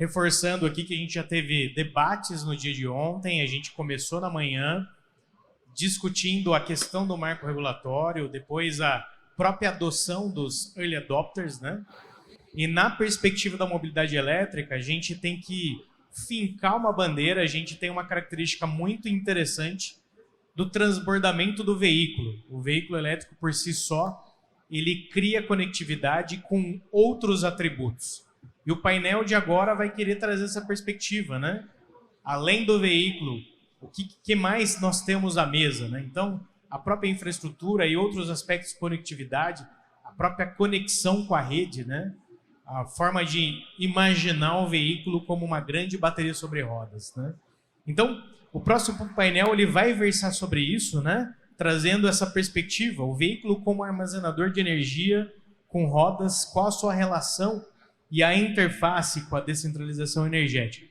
reforçando aqui que a gente já teve debates no dia de ontem, a gente começou na manhã discutindo a questão do marco regulatório, depois a própria adoção dos early adopters, né? E na perspectiva da mobilidade elétrica, a gente tem que fincar uma bandeira, a gente tem uma característica muito interessante do transbordamento do veículo. O veículo elétrico por si só, ele cria conectividade com outros atributos. E o painel de agora vai querer trazer essa perspectiva, né? Além do veículo, o que mais nós temos à mesa, né? Então, a própria infraestrutura e outros aspectos de conectividade, a própria conexão com a rede, né? A forma de imaginar o veículo como uma grande bateria sobre rodas, né? Então, o próximo painel ele vai versar sobre isso, né? Trazendo essa perspectiva, o veículo como armazenador de energia com rodas, qual a sua relação e a interface com a descentralização energética.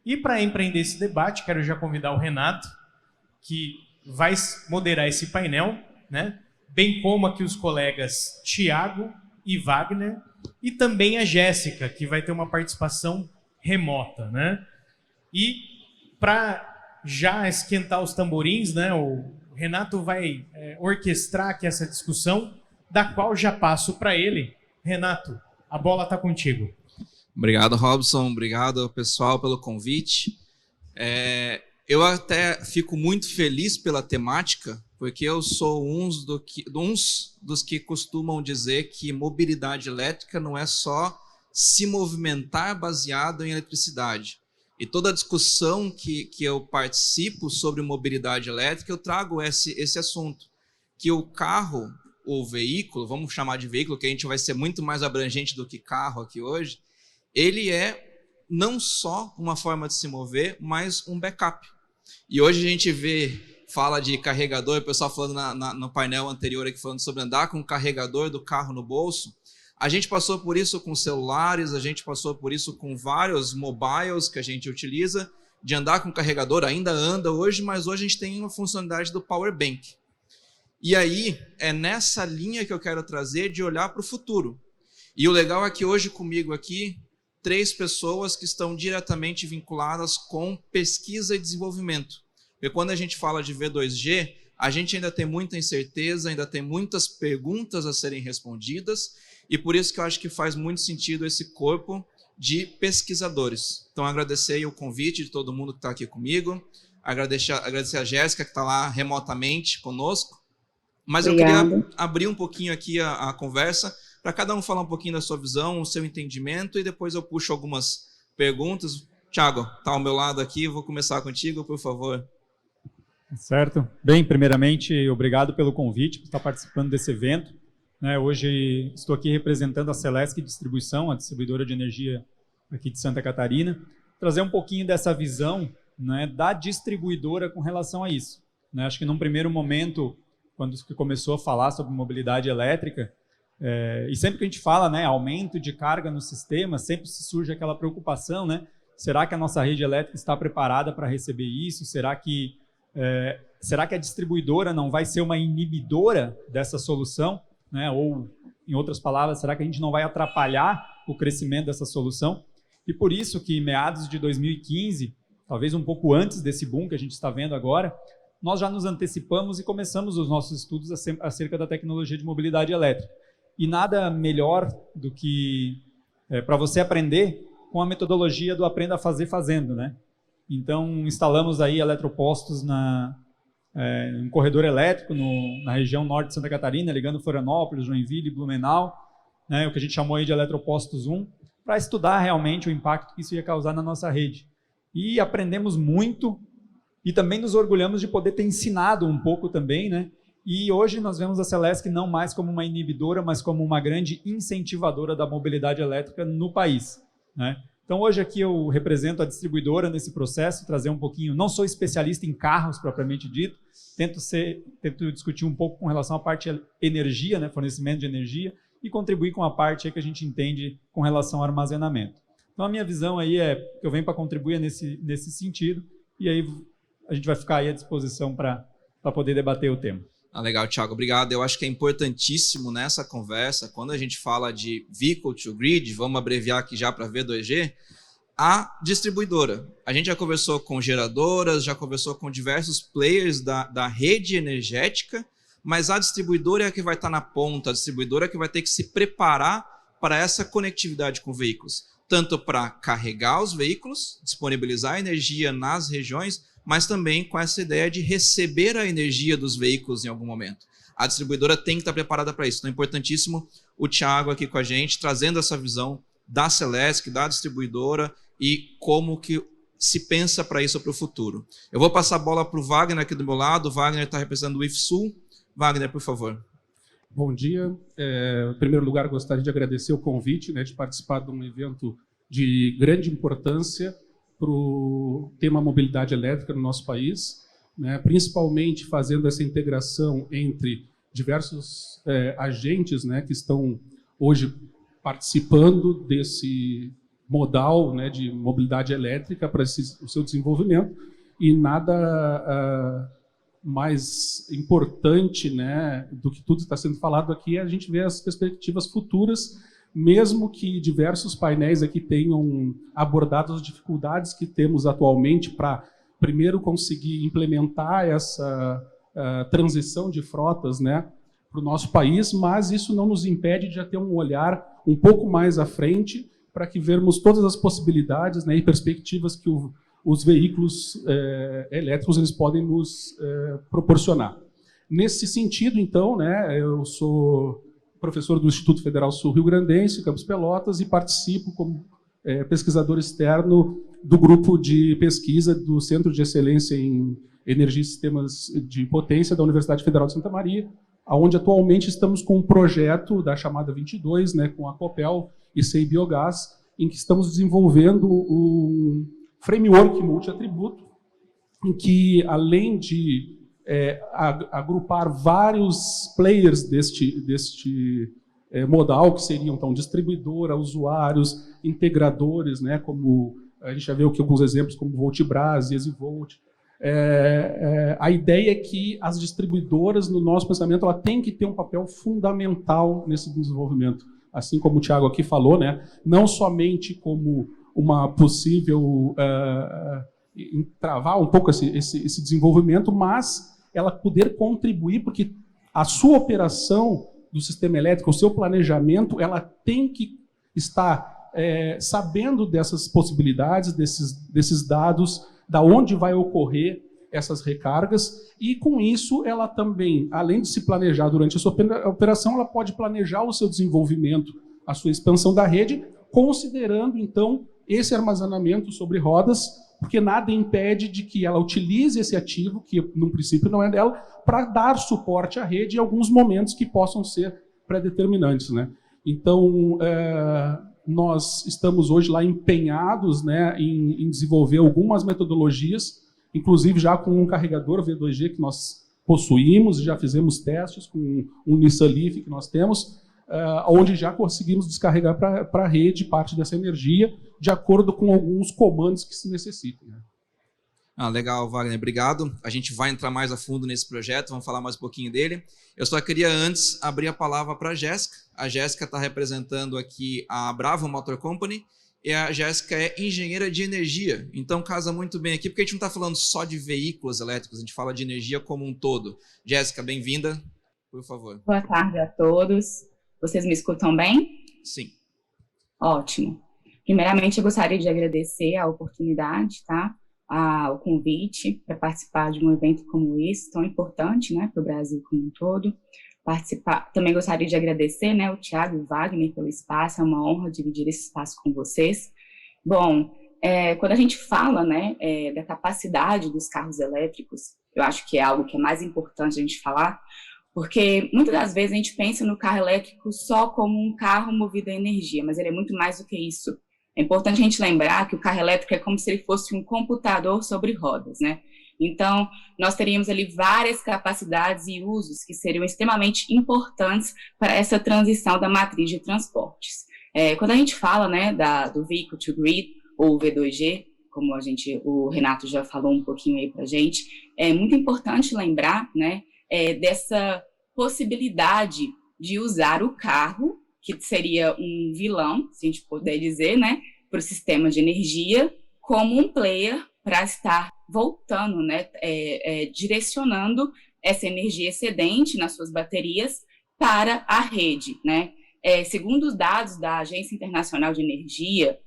E para empreender esse debate, quero já convidar o Renato, que vai moderar esse painel, né? Bem como aqui os colegas Thiago e Wagner, e também a Jéssica, que vai ter uma participação remota, né? E para já esquentar os tamborins, né? O Renato vai orquestrar aqui essa discussão, da qual já passo para ele. Renato, a bola está contigo. Obrigado, Robson. Obrigado, pessoal, pelo convite. Eu até fico muito feliz pela temática, porque eu sou uns dos que costumam dizer que mobilidade elétrica não é só se movimentar baseado em eletricidade. E toda a discussão que eu participo sobre mobilidade elétrica, eu trago esse assunto, que o carro, o veículo, vamos chamar de veículo, que a gente vai ser muito mais abrangente do que carro aqui hoje, ele é não só uma forma de se mover, mas um backup. E hoje a gente fala de carregador, o pessoal falando no painel anterior aqui, falando sobre andar com o carregador do carro no bolso. A gente passou por isso com celulares, a gente passou por isso com vários mobiles que a gente utiliza, de andar com carregador, ainda anda hoje, mas hoje a gente tem uma funcionalidade do Power Bank. E aí, é nessa linha que eu quero trazer de olhar para o futuro. E o legal é que hoje comigo aqui, 3 pessoas que estão diretamente vinculadas com pesquisa e desenvolvimento. Porque quando a gente fala de V2G, a gente ainda tem muita incerteza, ainda tem muitas perguntas a serem respondidas, e por isso que eu acho que faz muito sentido esse corpo de pesquisadores. Então, agradecer o convite de todo mundo que está aqui comigo, agradecer a Jéssica, que está lá remotamente conosco, mas Obrigada. Eu queria abrir um pouquinho aqui a conversa, para cada um falar um pouquinho da sua visão, o seu entendimento, e depois eu puxo algumas perguntas. Thiago, está ao meu lado aqui, vou começar contigo, por favor. Certo. Bem, primeiramente, obrigado pelo convite, por estar participando desse evento. Hoje estou aqui representando a Celesc Distribuição, a distribuidora de energia aqui de Santa Catarina, trazer um pouquinho dessa visão, né, da distribuidora com relação a isso. Acho que num primeiro momento, quando se começou a falar sobre mobilidade elétrica, e sempre que a gente fala, né, aumento de carga no sistema, sempre se surge aquela preocupação, né? Será que a nossa rede elétrica está preparada para receber isso? Será que a distribuidora não vai ser uma inibidora dessa solução? Né? Ou, em outras palavras, será que a gente não vai atrapalhar o crescimento dessa solução? E por isso que, em meados de 2015, talvez um pouco antes desse boom que a gente está vendo agora, nós já nos antecipamos e começamos os nossos estudos acerca da tecnologia de mobilidade elétrica. E nada melhor do que para você aprender com a metodologia do Aprenda a Fazer Fazendo, né? Então, instalamos aí eletropostos um corredor elétrico na região norte de Santa Catarina, ligando Florianópolis, Joinville e Blumenau, né, o que a gente chamou aí de eletropostos 1, para estudar realmente o impacto que isso ia causar na nossa rede. E aprendemos muito e também nos orgulhamos de poder ter ensinado um pouco também, né? E hoje nós vemos a Celesc não mais como uma inibidora, mas como uma grande incentivadora da mobilidade elétrica no país, né? Então, hoje aqui eu represento a distribuidora nesse processo, trazer um pouquinho, não sou especialista em carros propriamente dito, tento discutir um pouco com relação à parte energia, né, fornecimento de energia, e contribuir com a parte aí que a gente entende com relação ao armazenamento. Então, a minha visão aí é que eu venho para contribuir nesse sentido, e aí a gente vai ficar aí à disposição para poder debater o tema. Legal, Thiago, obrigado. Eu acho que é importantíssimo nessa conversa, quando a gente fala de Vehicle to Grid, vamos abreviar aqui já para V2G, a distribuidora. A gente já conversou com geradoras, já conversou com diversos players da rede energética, mas a distribuidora é a que vai estar na ponta, a distribuidora é que vai ter que se preparar para essa conectividade com veículos, tanto para carregar os veículos, disponibilizar energia nas regiões, mas também com essa ideia de receber a energia dos veículos em algum momento. A distribuidora tem que estar preparada para isso. Então é importantíssimo o Thiago aqui com a gente, trazendo essa visão da Celesc, da distribuidora, e como que se pensa para isso para o futuro. Eu vou passar a bola para o Wagner aqui do meu lado. O Wagner está representando o IFSUL. Wagner, por favor. Bom dia. Em primeiro lugar, gostaria de agradecer o convite, né, de participar de um evento de grande importância para o tema mobilidade elétrica no nosso país, né, principalmente fazendo essa integração entre diversos agentes, né, que estão hoje participando desse modal, né, de mobilidade elétrica para o seu desenvolvimento, e nada mais importante, né, do que tudo que está sendo falado aqui é a gente ver as perspectivas futuras, mesmo que diversos painéis aqui tenham abordado as dificuldades que temos atualmente para, primeiro, conseguir implementar essa transição de frotas, né, para o nosso país, mas isso não nos impede de já ter um olhar um pouco mais à frente para que vermos todas as possibilidades, né, e perspectivas que os veículos elétricos eles podem nos proporcionar. Nesse sentido, então, né, eu sou professor do Instituto Federal Sul-Rio Grandense, Campos Pelotas, e participo como pesquisador externo do grupo de pesquisa do Centro de Excelência em Energia e Sistemas de Potência da Universidade Federal de Santa Maria, onde atualmente estamos com um projeto da chamada 22, né, com a Copel e SEI Biogás, em que estamos desenvolvendo um framework multiatributo, em que, além de agrupar vários players deste modal, que seriam, então, distribuidora, usuários, integradores, né, como a gente já viu aqui alguns exemplos, como Voltbras e EasyVolt. A ideia é que as distribuidoras, no nosso pensamento, ela tem que ter um papel fundamental nesse desenvolvimento. Assim como o Thiago aqui falou, né, não somente como uma possível travar um pouco esse desenvolvimento, mas ela poder contribuir, porque a sua operação do sistema elétrico, o seu planejamento, ela tem que estar sabendo dessas possibilidades, desses dados, da onde vai ocorrer essas recargas, e com isso ela também, além de se planejar durante a sua operação, ela pode planejar o seu desenvolvimento, a sua expansão da rede, considerando então esse armazenamento sobre rodas, porque nada impede de que ela utilize esse ativo, que no princípio não é dela, para dar suporte à rede em alguns momentos que possam ser pré-determinantes, né? Então, nós estamos hoje lá empenhados, né, em desenvolver algumas metodologias, inclusive já com um carregador V2G que nós possuímos, já fizemos testes com um Nissan Leaf que nós temos, onde já conseguimos descarregar para a rede parte dessa energia, de acordo com alguns comandos que se necessitem, né? Legal, Wagner, obrigado. A gente vai entrar mais a fundo nesse projeto, vamos falar mais um pouquinho dele. Eu só queria antes abrir a palavra para a Jéssica. A Jéssica está representando aqui a Bravo Motor Company, e a Jéssica é engenheira de energia, então casa muito bem aqui, porque a gente não está falando só de veículos elétricos, a gente fala de energia como um todo. Jéssica, bem-vinda, por favor. Boa tarde a todos. Vocês me escutam bem? Sim. Ótimo. Primeiramente, eu gostaria de agradecer a oportunidade, tá? O convite para participar de um evento como esse, tão importante, né, para o Brasil como um todo. Também gostaria de agradecer, né, o Thiago e o Wagner pelo espaço, é uma honra dividir esse espaço com vocês. Bom, quando a gente fala, né, da capacidade dos carros elétricos, eu acho que é algo que é mais importante a gente falar, porque muitas das vezes a gente pensa no carro elétrico só como um carro movido a energia, mas ele é muito mais do que isso. É importante a gente lembrar que o carro elétrico é como se ele fosse um computador sobre rodas, né? Então, nós teríamos ali várias capacidades e usos que seriam extremamente importantes para essa transição da matriz de transportes. Quando a gente fala, né, do Vehicle to Grid, ou V2G, como o Renato já falou um pouquinho aí para a gente, é muito importante lembrar, né, dessa possibilidade de usar o carro, que seria um vilão, se a gente puder dizer, né, para o sistema de energia como um player para estar voltando, né, direcionando essa energia excedente nas suas baterias para a rede, né? Segundo os dados da Agência Internacional de Energia,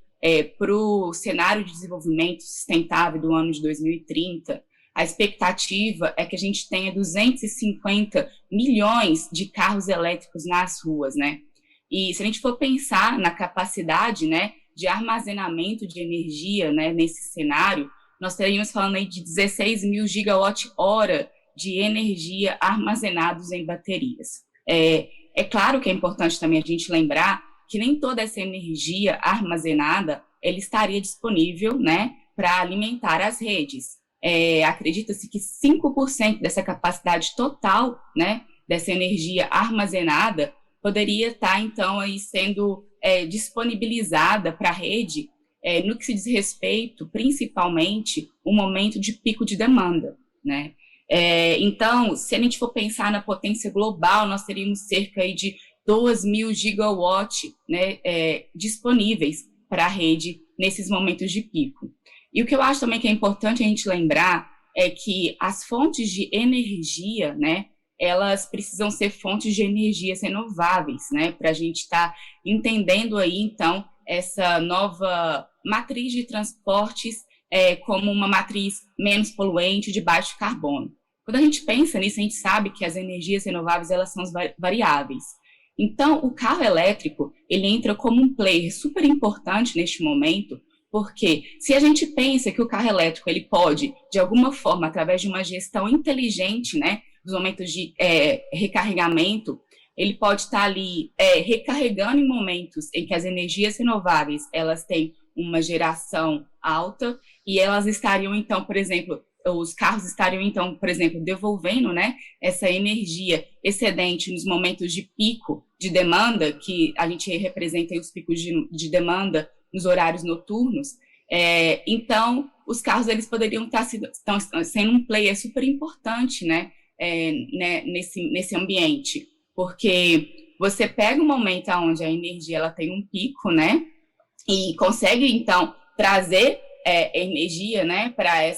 para o cenário de desenvolvimento sustentável do ano de 2030, a expectativa é que a gente tenha 250 milhões de carros elétricos nas ruas, né? E se a gente for pensar na capacidade, né, de armazenamento de energia, né, nesse cenário, nós estaríamos falando aí de 16 mil gigawatt-hora de energia armazenados em baterias. É claro que é importante também a gente lembrar que nem toda essa energia armazenada ela estaria disponível, né, para alimentar as redes. Acredita-se que 5% dessa capacidade total, né, dessa energia armazenada poderia estar, então, aí sendo disponibilizada para a rede no que se diz respeito, principalmente, o momento de pico de demanda, né? Então, se a gente for pensar na potência global, nós teríamos cerca aí de 2.000 gigawatts, né, disponíveis para a rede nesses momentos de pico. E o que eu acho também que é importante a gente lembrar é que as fontes de energia, né, elas precisam ser fontes de energias renováveis, né, para a gente estar entendendo aí, então, essa nova matriz de transportes como uma matriz menos poluente, de baixo carbono. Quando a gente pensa nisso, a gente sabe que as energias renováveis, elas são variáveis. Então, o carro elétrico, ele entra como um player super importante neste momento, porque se a gente pensa que o carro elétrico, ele pode, de alguma forma, através de uma gestão inteligente, né, dos momentos de recarregamento, ele pode estar ali recarregando em momentos em que as energias renováveis, elas têm uma geração alta e elas estariam, então, por exemplo, os carros estariam, então, por exemplo, devolvendo, né, essa energia excedente nos momentos de pico de demanda, que a gente representa aí os picos de demanda nos horários noturnos. Então, os carros, eles poderiam estar sendo um player super importante, né, nesse ambiente, porque você pega um momento onde a energia ela tem um pico, né, e consegue, então, trazer energia, né, para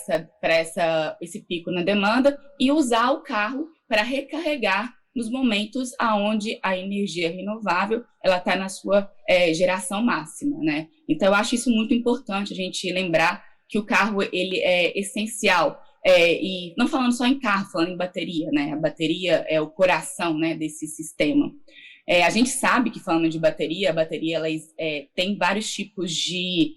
esse pico na demanda e usar o carro para recarregar nos momentos aonde a energia renovável ela está na sua geração máxima, né? Então, eu acho isso muito importante a gente lembrar que o carro ele é essencial, e não falando só em carro, falando em bateria, né? A bateria é o coração, né, desse sistema. A gente sabe que, falando de bateria, a bateria ela, tem vários tipos de,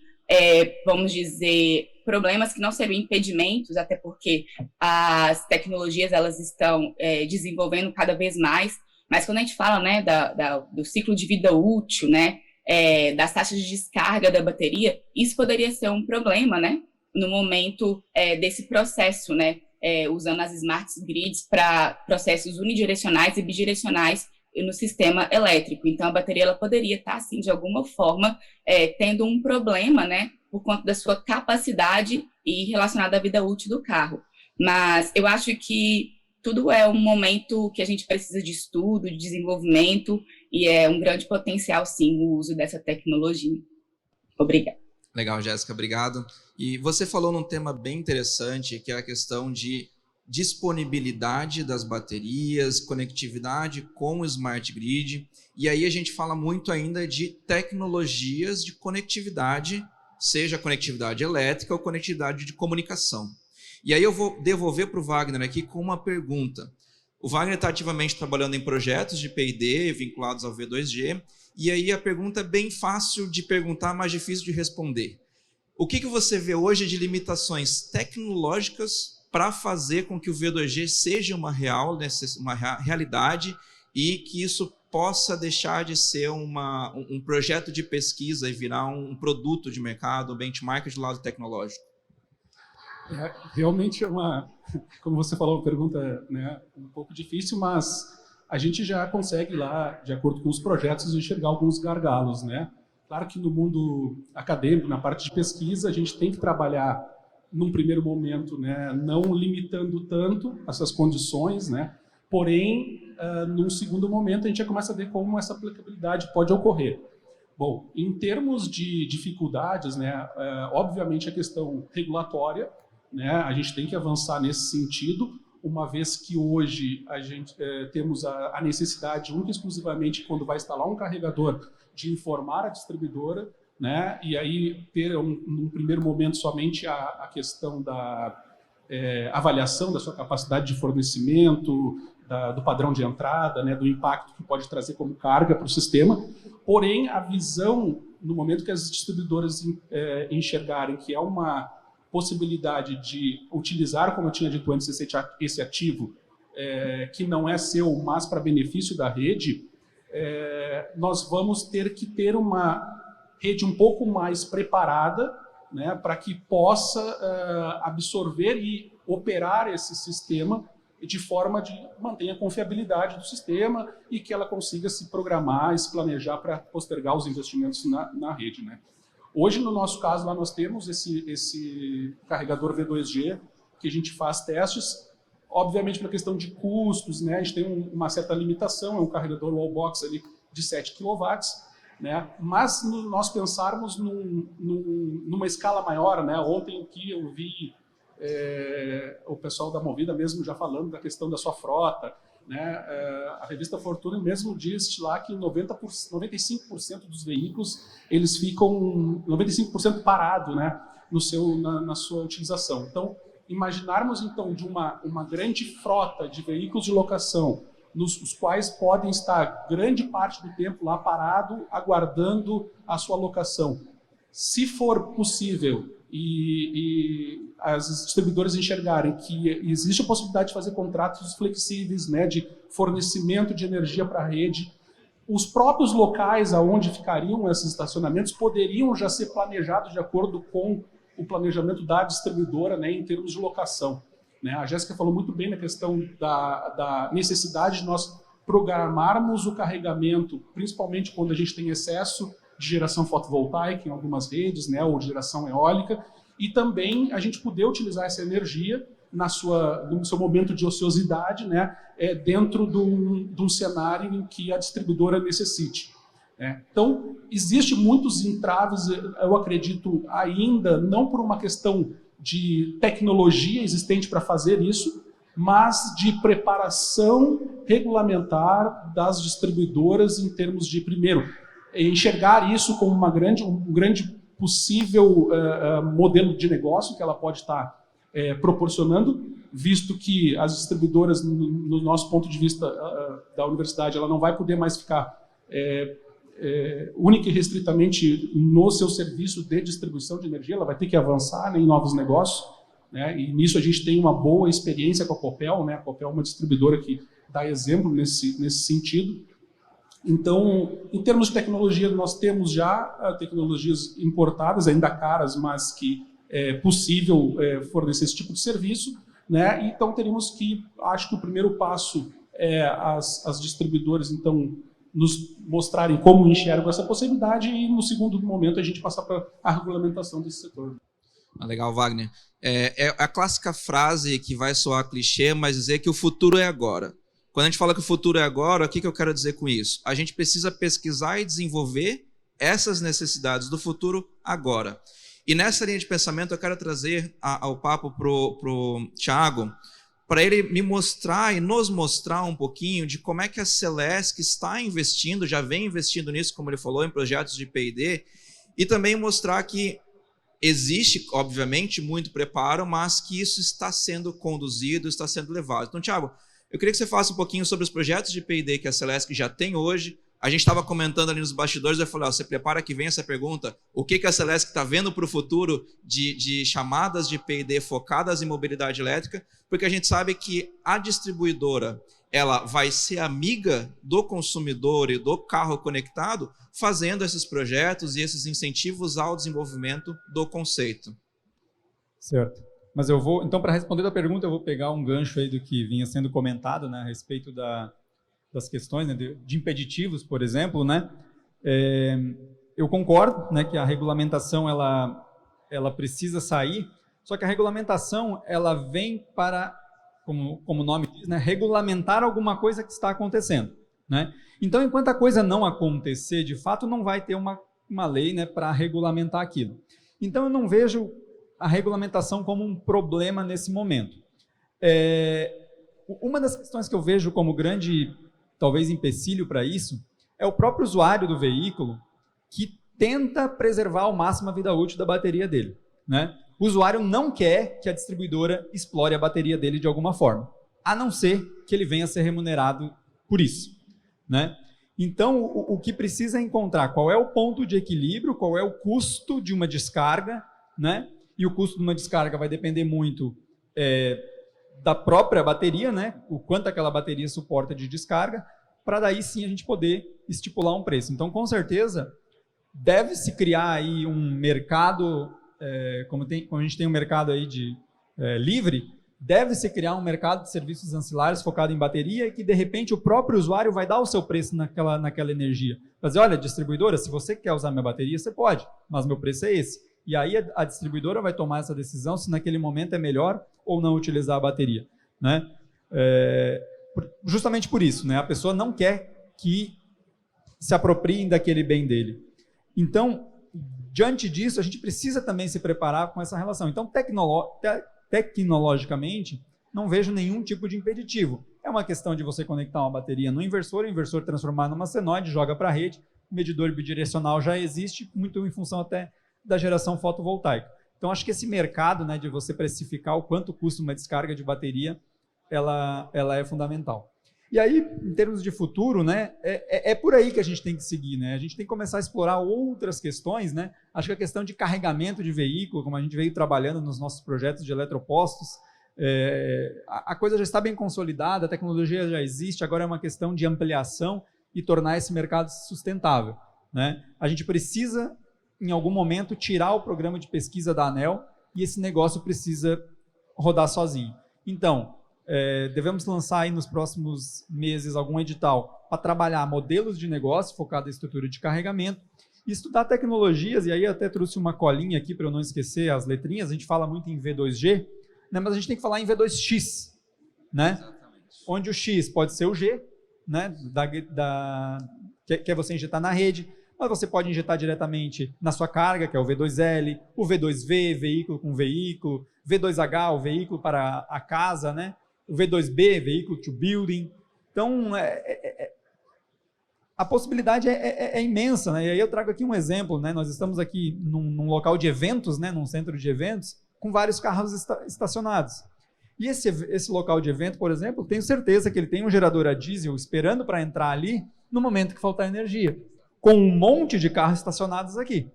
vamos dizer, problemas que não seriam impedimentos, até porque as tecnologias elas estão desenvolvendo cada vez mais, mas quando a gente fala, né, do ciclo de vida útil, né, das taxas de descarga da bateria, isso poderia ser um problema, né, no momento desse processo, né, usando as smart grids para processos unidirecionais e bidirecionais no sistema elétrico. Então, a bateria ela poderia estar, assim, de alguma forma, tendo um problema, né, por conta da sua capacidade e relacionada à vida útil do carro. Mas eu acho que tudo é um momento que a gente precisa de estudo, de desenvolvimento, e é um grande potencial, sim, o uso dessa tecnologia. Obrigada. Legal, Jéssica, obrigado. E você falou num tema bem interessante, que é a questão de disponibilidade das baterias, conectividade com o Smart Grid, e aí a gente fala muito ainda de tecnologias de conectividade, seja conectividade elétrica ou conectividade de comunicação. E aí eu vou devolver para o Wagner aqui com uma pergunta. O Wagner está ativamente trabalhando em projetos de P&D vinculados ao V2G, e aí a pergunta é bem fácil de perguntar, mas difícil de responder. O que você vê hoje de limitações tecnológicas para fazer com que o V2G seja uma realidade e que isso possa deixar de ser um projeto de pesquisa e virar um produto de mercado, um benchmark do lado tecnológico? Realmente como você falou, uma pergunta, né, um pouco difícil, mas a gente já consegue lá, de acordo com os projetos, enxergar alguns gargalos, né? Claro que no mundo acadêmico, na parte de pesquisa, a gente tem que trabalhar num primeiro momento, né, não limitando tanto essas condições, né? Porém, num segundo momento, a gente já começa a ver como essa aplicabilidade pode ocorrer. Bom, em termos de dificuldades, né, obviamente a questão regulatória, né, a gente tem que avançar nesse sentido, uma vez que hoje a gente temos a necessidade, única e exclusivamente, quando vai instalar um carregador, de informar a distribuidora, né, e aí ter, num primeiro momento, somente a questão da avaliação da sua capacidade de fornecimento, do padrão de entrada, né, do impacto que pode trazer como carga para o sistema. Porém, a visão, no momento que as distribuidoras enxergarem que é uma possibilidade de utilizar, como eu tinha dito antes, esse ativo, que não é seu, mas para benefício da rede, nós vamos ter que ter uma rede um pouco mais preparada, né, para que possa absorver e operar esse sistema de forma de manter a confiabilidade do sistema e que ela consiga se programar e se planejar para postergar os investimentos na rede, né? Hoje, no nosso caso, lá nós temos esse carregador V2G, que a gente faz testes, obviamente pela questão de custos, né? A gente tem uma certa limitação, é um carregador wallbox ali de 7 kW, né? Mas nós pensarmos numa escala maior, né? Ontem aqui eu vi o pessoal da Movida mesmo já falando da questão da sua frota, né? A revista Fortune mesmo diz lá que 95% dos veículos eles ficam 95% parado, né? Na sua utilização. Então, imaginarmos então de uma grande frota de veículos de locação, os quais podem estar grande parte do tempo lá parado, aguardando a sua locação. Se for possível e as distribuidoras enxergarem que existe a possibilidade de fazer contratos flexíveis, né, de fornecimento de energia para a rede, os próprios locais aonde ficariam esses estacionamentos poderiam já ser planejados de acordo com o planejamento da distribuidora, né, em termos de locação, né? A Jéssica falou muito bem na questão da necessidade de nós programarmos o carregamento, principalmente quando a gente tem excesso de geração fotovoltaica em algumas redes, né, ou de geração eólica, e também a gente poder utilizar essa energia no seu momento de ociosidade, né, dentro de um cenário em que a distribuidora necessite. Então, existem muitos entraves, eu acredito, ainda, não por uma questão de tecnologia existente para fazer isso, mas de preparação regulamentar das distribuidoras em termos de, primeiro, enxergar isso como um grande possível modelo de negócio que ela pode estar proporcionando, visto que as distribuidoras, no nosso ponto de vista da universidade, ela não vai poder mais ficar única e restritamente no seu serviço de distribuição de energia, ela vai ter que avançar, né, em novos negócios, né, e nisso a gente tem uma boa experiência com a Copel, né? A Copel é uma distribuidora que dá exemplo nesse sentido. Então, em termos de tecnologia, nós temos já tecnologias importadas, ainda caras, mas que é possível fornecer esse tipo de serviço, né? Então, teríamos que, acho que o primeiro passo é as distribuidoras, então, nos mostrarem como enxergam essa possibilidade e, no segundo momento, a gente passar para a regulamentação desse setor. Legal, Wagner. É a clássica frase que vai soar clichê, mas dizer que o futuro é agora. Quando a gente fala que o futuro é agora, o que eu quero dizer com isso? A gente precisa pesquisar e desenvolver essas necessidades do futuro agora. E nessa linha de pensamento eu quero trazer ao papo para o Thiago, para ele me mostrar e nos mostrar um pouquinho de como é que a Celesc está investindo, já vem investindo nisso, como ele falou, em projetos de P&D, e também mostrar que existe, obviamente, muito preparo, mas que isso está sendo conduzido, está sendo levado. Então, Thiago, eu queria que você falasse um pouquinho sobre os projetos de P&D que a Celesc já tem hoje. A gente estava comentando ali nos bastidores, eu falei, você prepara que vem essa pergunta, o que a Celesc está vendo para o futuro de chamadas de P&D focadas em mobilidade elétrica, porque a gente sabe que a distribuidora ela vai ser amiga do consumidor e do carro conectado, fazendo esses projetos e esses incentivos ao desenvolvimento do conceito. Certo. Mas eu vou, então, para responder a pergunta, eu vou pegar um gancho aí do que vinha sendo comentado, né, a respeito das questões, né, de impeditivos, por exemplo, né? Eu concordo, né, que a regulamentação ela precisa sair, só que a regulamentação ela vem para, como o nome diz, né, regulamentar alguma coisa que está acontecendo, né? Então, enquanto a coisa não acontecer, de fato, não vai ter uma uma lei, né, para regulamentar aquilo. Então, eu não vejo a regulamentação como um problema nesse momento. Uma das questões que eu vejo como grande, talvez, empecilho para isso, é o próprio usuário do veículo que tenta preservar ao máximo a vida útil da bateria dele, né? O usuário não quer que a distribuidora explore a bateria dele de alguma forma, a não ser que ele venha a ser remunerado por isso, né? Então, o que precisa é encontrar qual é o ponto de equilíbrio, qual é o custo de uma descarga, né? E o custo de uma descarga vai depender muito da própria bateria, né? O quanto aquela bateria suporta de descarga, para daí sim a gente poder estipular um preço. Então, com certeza, deve-se criar aí um mercado, como a gente tem um mercado aí de livre, deve-se criar um mercado de serviços ancilares focado em bateria e que, de repente, o próprio usuário vai dar o seu preço naquela energia. Vai dizer, olha, distribuidora, se você quer usar minha bateria, você pode, mas meu preço é esse. E aí a distribuidora vai tomar essa decisão se naquele momento é melhor ou não utilizar a bateria, né? Justamente por isso, né? A pessoa não quer que se apropriem daquele bem dele. Então, diante disso, a gente precisa também se preparar com essa relação. Então, tecnologicamente, não vejo nenhum tipo de impeditivo. É uma questão de você conectar uma bateria no inversor, o inversor transformar numa senoide, joga para a rede, o medidor bidirecional já existe, muito em função até da geração fotovoltaica. Então, acho que esse mercado, né, de você precificar o quanto custa uma descarga de bateria, ela é fundamental. E aí, em termos de futuro, né, é por aí que a gente tem que seguir, né? A gente tem que começar a explorar outras questões, né? Acho que a questão de carregamento de veículo, como a gente veio trabalhando nos nossos projetos de eletropostos, a coisa já está bem consolidada, a tecnologia já existe, agora é uma questão de ampliação e tornar esse mercado sustentável, né? A gente precisa, em algum momento, tirar o programa de pesquisa da ANEEL e esse negócio precisa rodar sozinho. Então, devemos lançar aí nos próximos meses algum edital para trabalhar modelos de negócio focado em estrutura de carregamento e estudar tecnologias, e aí até trouxe uma colinha aqui para eu não esquecer as letrinhas, a gente fala muito em V2G, né, mas a gente tem que falar em V2X, né? Onde o X pode ser o G, né, que é você injetar na rede, mas você pode injetar diretamente na sua carga, que é o V2L, o V2V, veículo com veículo, V2H, o veículo para a casa, né? O V2B, veículo to building. Então, a possibilidade é imensa, né? E aí eu trago aqui um exemplo, né? Nós estamos aqui num local de eventos, né? Num centro de eventos, com vários carros estacionados. E esse local de evento, por exemplo, tenho certeza que ele tem um gerador a diesel esperando para entrar ali no momento que faltar energia, com um monte de carros estacionados aqui.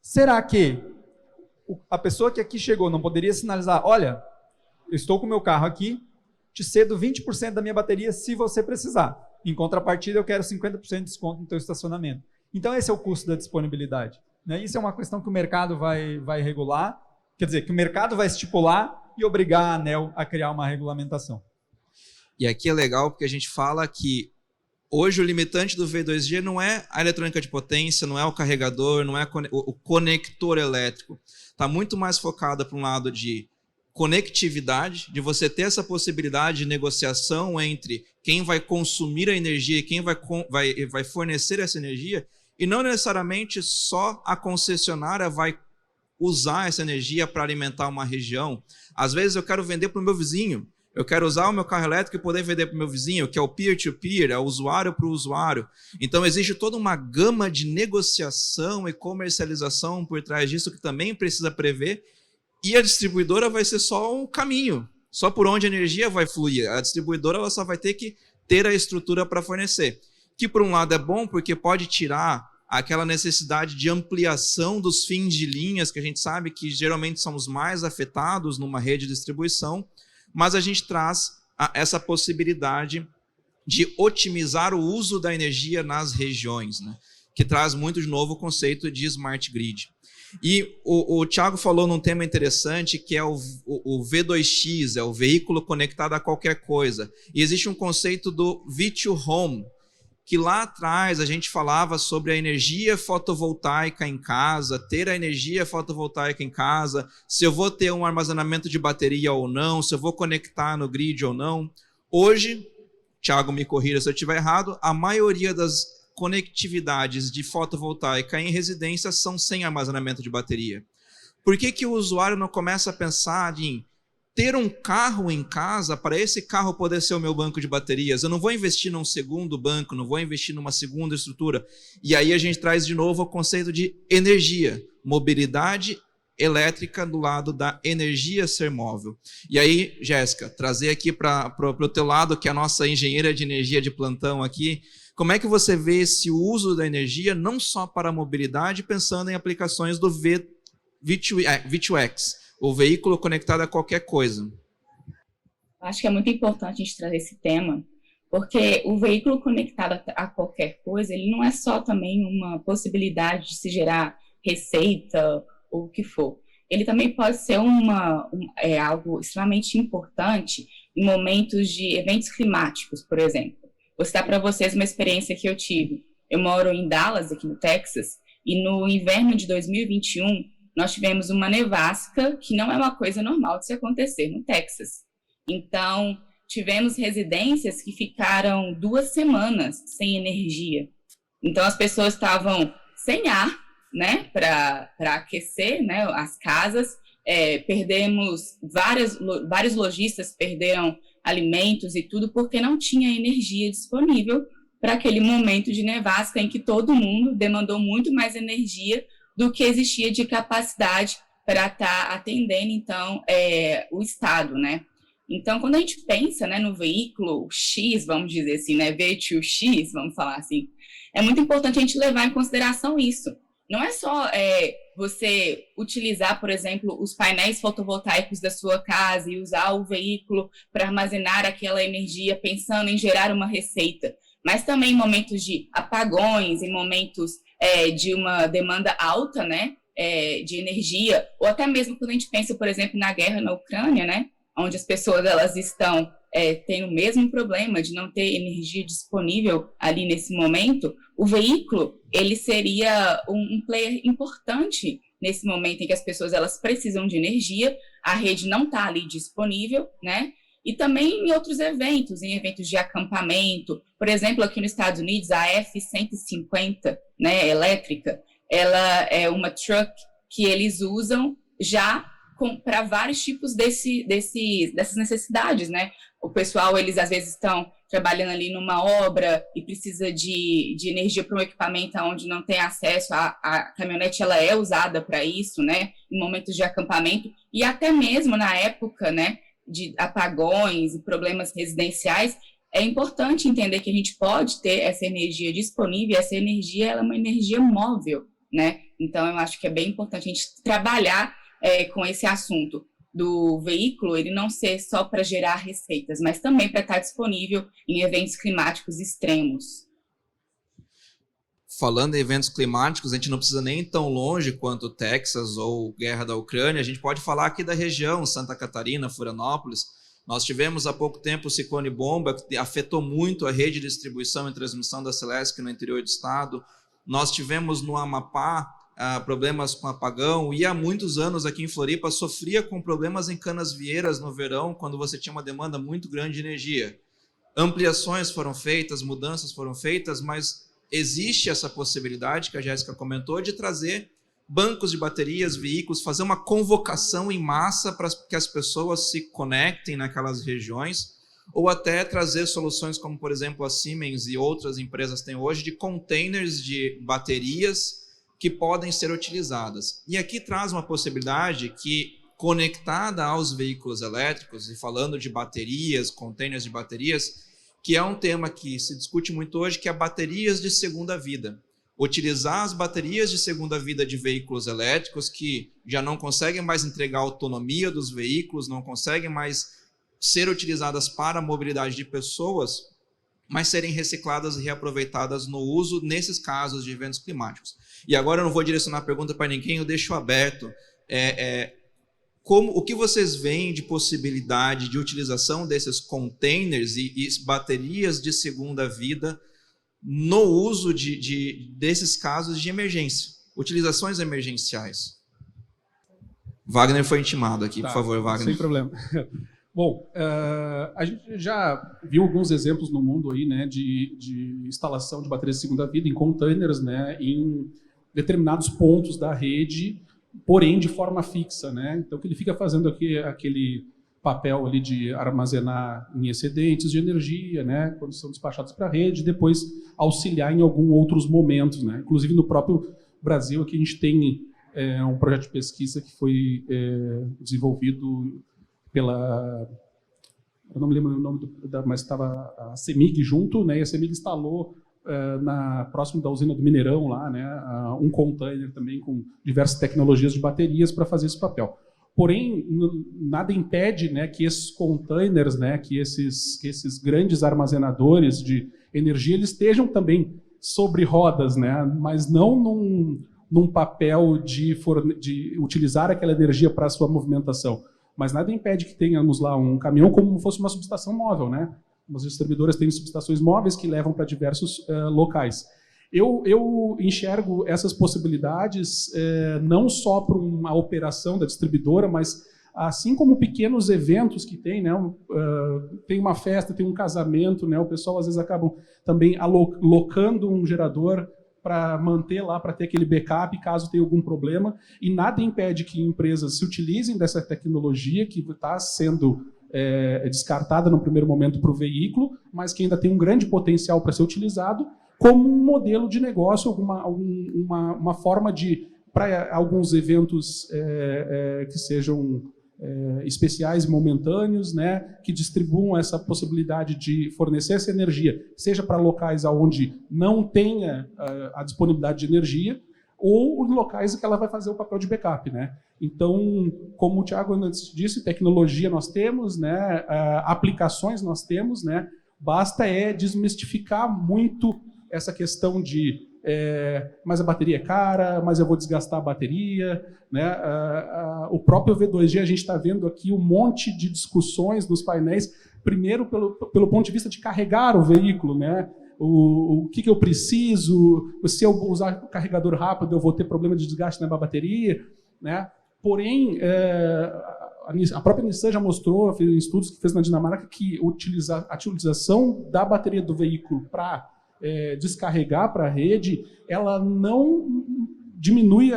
Será que a pessoa que aqui chegou não poderia sinalizar, olha, eu estou com o meu carro aqui, te cedo 20% da minha bateria se você precisar. Em contrapartida, eu quero 50% de desconto no teu estacionamento. Então, esse é o custo da disponibilidade, né? Isso é uma questão que o mercado vai regular, quer dizer, que o mercado vai estipular e obrigar a ANEEL a criar uma regulamentação. E aqui é legal porque a gente fala que hoje o limitante do V2G não é a eletrônica de potência, não é o carregador, não é o conector elétrico. Está muito mais focado para um lado de conectividade, de você ter essa possibilidade de negociação entre quem vai consumir a energia e quem vai fornecer essa energia, e não necessariamente só a concessionária vai usar essa energia para alimentar uma região. Às vezes eu quero vender para o meu vizinho, eu quero usar o meu carro elétrico e poder vender para o meu vizinho, que é o peer-to-peer, é o usuário para o usuário. Então, existe toda uma gama de negociação e comercialização por trás disso que também precisa prever, e a distribuidora vai ser só um caminho, só por onde a energia vai fluir. A distribuidora ela só vai ter que ter a estrutura para fornecer. Que, por um lado, é bom, porque pode tirar aquela necessidade de ampliação dos fins de linhas, que a gente sabe que geralmente são os mais afetados numa rede de distribuição, mas a gente traz essa possibilidade de otimizar o uso da energia nas regiões, né? Que traz muito de novo o conceito de smart grid. E o Thiago falou num tema interessante, que é o V2X, é o veículo conectado a qualquer coisa. E existe um conceito do V2Home, que lá atrás a gente falava sobre a energia fotovoltaica em casa, ter a energia fotovoltaica em casa, se eu vou ter um armazenamento de bateria ou não, se eu vou conectar no grid ou não. Hoje, Thiago me corrija se eu estiver errado, a maioria das conectividades de fotovoltaica em residências são sem armazenamento de bateria? Por que o usuário não começa a pensar em ter um carro em casa para esse carro poder ser o meu banco de baterias? Eu não vou investir num segundo banco, não vou investir numa segunda estrutura. E aí a gente traz de novo o conceito de energia, mobilidade elétrica do lado da energia ser móvel. E aí, Jéssica, trazer aqui para o teu lado, que é a nossa engenheira de energia de plantão aqui, como é que você vê esse uso da energia, não só para a mobilidade, pensando em aplicações do V2X, o veículo conectado a qualquer coisa? Acho que é muito importante a gente trazer esse tema, porque o veículo conectado a qualquer coisa, ele não é só também uma possibilidade de se gerar receita ou o que for. Ele também pode ser algo extremamente importante em momentos de eventos climáticos, por exemplo. Vou citar para vocês uma experiência que eu tive. Eu moro em Dallas, aqui no Texas, e no inverno de 2021, nós tivemos uma nevasca, que não é uma coisa normal de se acontecer no Texas. Então, tivemos residências que ficaram 2 semanas sem energia. Então, as pessoas estavam sem ar, né, para aquecer, né, as casas. Perdemos, vários lojistas perderam alimentos e tudo, porque não tinha energia disponível para aquele momento de nevasca em que todo mundo demandou muito mais energia do que existia de capacidade para estar atendendo, então, o Estado, né? Então, quando a gente pensa, né, no veículo X, vamos dizer assim, né, V2X, vamos falar assim, é muito importante a gente levar em consideração isso. Não é só você utilizar, por exemplo, os painéis fotovoltaicos da sua casa e usar o veículo para armazenar aquela energia pensando em gerar uma receita, mas também em momentos de apagões, em momentos de uma demanda alta, né, de energia, ou até mesmo quando a gente pensa, por exemplo, na guerra na Ucrânia, né, onde as pessoas elas estão tendo o mesmo problema de não ter energia disponível ali nesse momento, o veículo ele seria um player importante nesse momento em que as pessoas elas precisam de energia, a rede não está ali disponível, né? E também em outros eventos, em eventos de acampamento. Por exemplo, aqui nos Estados Unidos, a F-150, né, elétrica, ela é uma truck que eles usam já para vários tipos dessas necessidades, né? O pessoal, eles às vezes estão trabalhando ali numa obra e precisa de energia para um equipamento onde não tem acesso. A caminhonete, ela é usada para isso, né? Em momentos de acampamento e até mesmo na época, né, de apagões e problemas residenciais, é importante entender que a gente pode ter essa energia disponível, essa energia ela é uma energia móvel, né? Então, eu acho que é bem importante a gente trabalhar com esse assunto do veículo, ele não ser só para gerar receitas, mas também para estar disponível em eventos climáticos extremos. Falando em eventos climáticos, a gente não precisa nem ir tão longe quanto o Texas ou guerra da Ucrânia, a gente pode falar aqui da região, Santa Catarina, Florianópolis. Nós tivemos há pouco tempo o ciclone Bomba, que afetou muito a rede de distribuição e transmissão da Celesc no interior do estado. Nós tivemos no Amapá problemas com apagão, e há muitos anos aqui em Floripa sofria com problemas em Canasvieiras no verão, quando você tinha uma demanda muito grande de energia. Ampliações foram feitas, mudanças foram feitas, mas existe essa possibilidade que a Jéssica comentou de trazer bancos de baterias, veículos, fazer uma convocação em massa para que as pessoas se conectem naquelas regiões, ou até trazer soluções como, por exemplo, a Siemens e outras empresas têm hoje, de containers de baterias que podem ser utilizadas. E aqui traz uma possibilidade que, conectada aos veículos elétricos, e falando de baterias, containers de baterias, que é um tema que se discute muito hoje, que é baterias de segunda vida. Utilizar as baterias de segunda vida de veículos elétricos que já não conseguem mais entregar a autonomia dos veículos, não conseguem mais ser utilizadas para a mobilidade de pessoas, mas serem recicladas e reaproveitadas no uso nesses casos de eventos climáticos. E agora eu não vou direcionar a pergunta para ninguém, eu deixo aberto. O que vocês veem de possibilidade de utilização desses containers e baterias de segunda vida no uso desses casos de emergência, utilizações emergenciais? Wagner foi intimado aqui, por favor, Wagner. Sem problema. Bom, a gente já viu alguns exemplos no mundo aí, né, de instalação de baterias de segunda vida em containers, né, em determinados pontos da rede, porém de forma fixa, né? Então, o que ele fica fazendo aqui é aquele papel ali de armazenar em excedentes de energia, né, quando são despachados para a rede, depois auxiliar em alguns outros momentos, né? Inclusive no próprio Brasil aqui a gente tem um projeto de pesquisa que foi desenvolvido pela, eu não me lembro o nome mas estava a CEMIG junto, né? E a CEMIG instalou próximo da usina do Mineirão lá, né, um container também com diversas tecnologias de baterias para fazer esse papel. Porém, nada impede, né, que esses containers, né, que esses grandes armazenadores de energia, eles estejam também sobre rodas, né, mas não num papel de utilizar aquela energia para a sua movimentação. Mas nada impede que tenhamos lá um caminhão como fosse uma subestação móvel, né? As distribuidoras têm subestações móveis que levam para diversos locais. Eu enxergo essas possibilidades não só para uma operação da distribuidora, mas assim como pequenos eventos que tem, né? Tem uma festa, tem um casamento, né? O pessoal às vezes acabam também alocando um gerador para manter lá, para ter aquele backup caso tenha algum problema, e nada impede que empresas se utilizem dessa tecnologia que está sendo descartada no primeiro momento para o veículo, mas que ainda tem um grande potencial para ser utilizado como um modelo de negócio, uma forma de, para alguns eventos que sejam especiais e momentâneos, né, que distribuam essa possibilidade de fornecer essa energia, seja para locais onde não tenha a disponibilidade de energia, ou os locais que ela vai fazer o papel de backup, né? Então, como o Thiago antes disse, tecnologia nós temos, né? Aplicações nós temos, né? Basta desmistificar muito essa questão de mas a bateria é cara, mas eu vou desgastar a bateria, né? O próprio V2G, a gente está vendo aqui um monte de discussões nos painéis, primeiro pelo ponto de vista de carregar o veículo, né? O que eu preciso, se eu usar o carregador rápido eu vou ter problema de desgaste na bateria, né? Porém, a própria Nissan já mostrou, fez estudos que fez na Dinamarca, que a utilização da bateria do veículo para descarregar para a rede, ela não diminui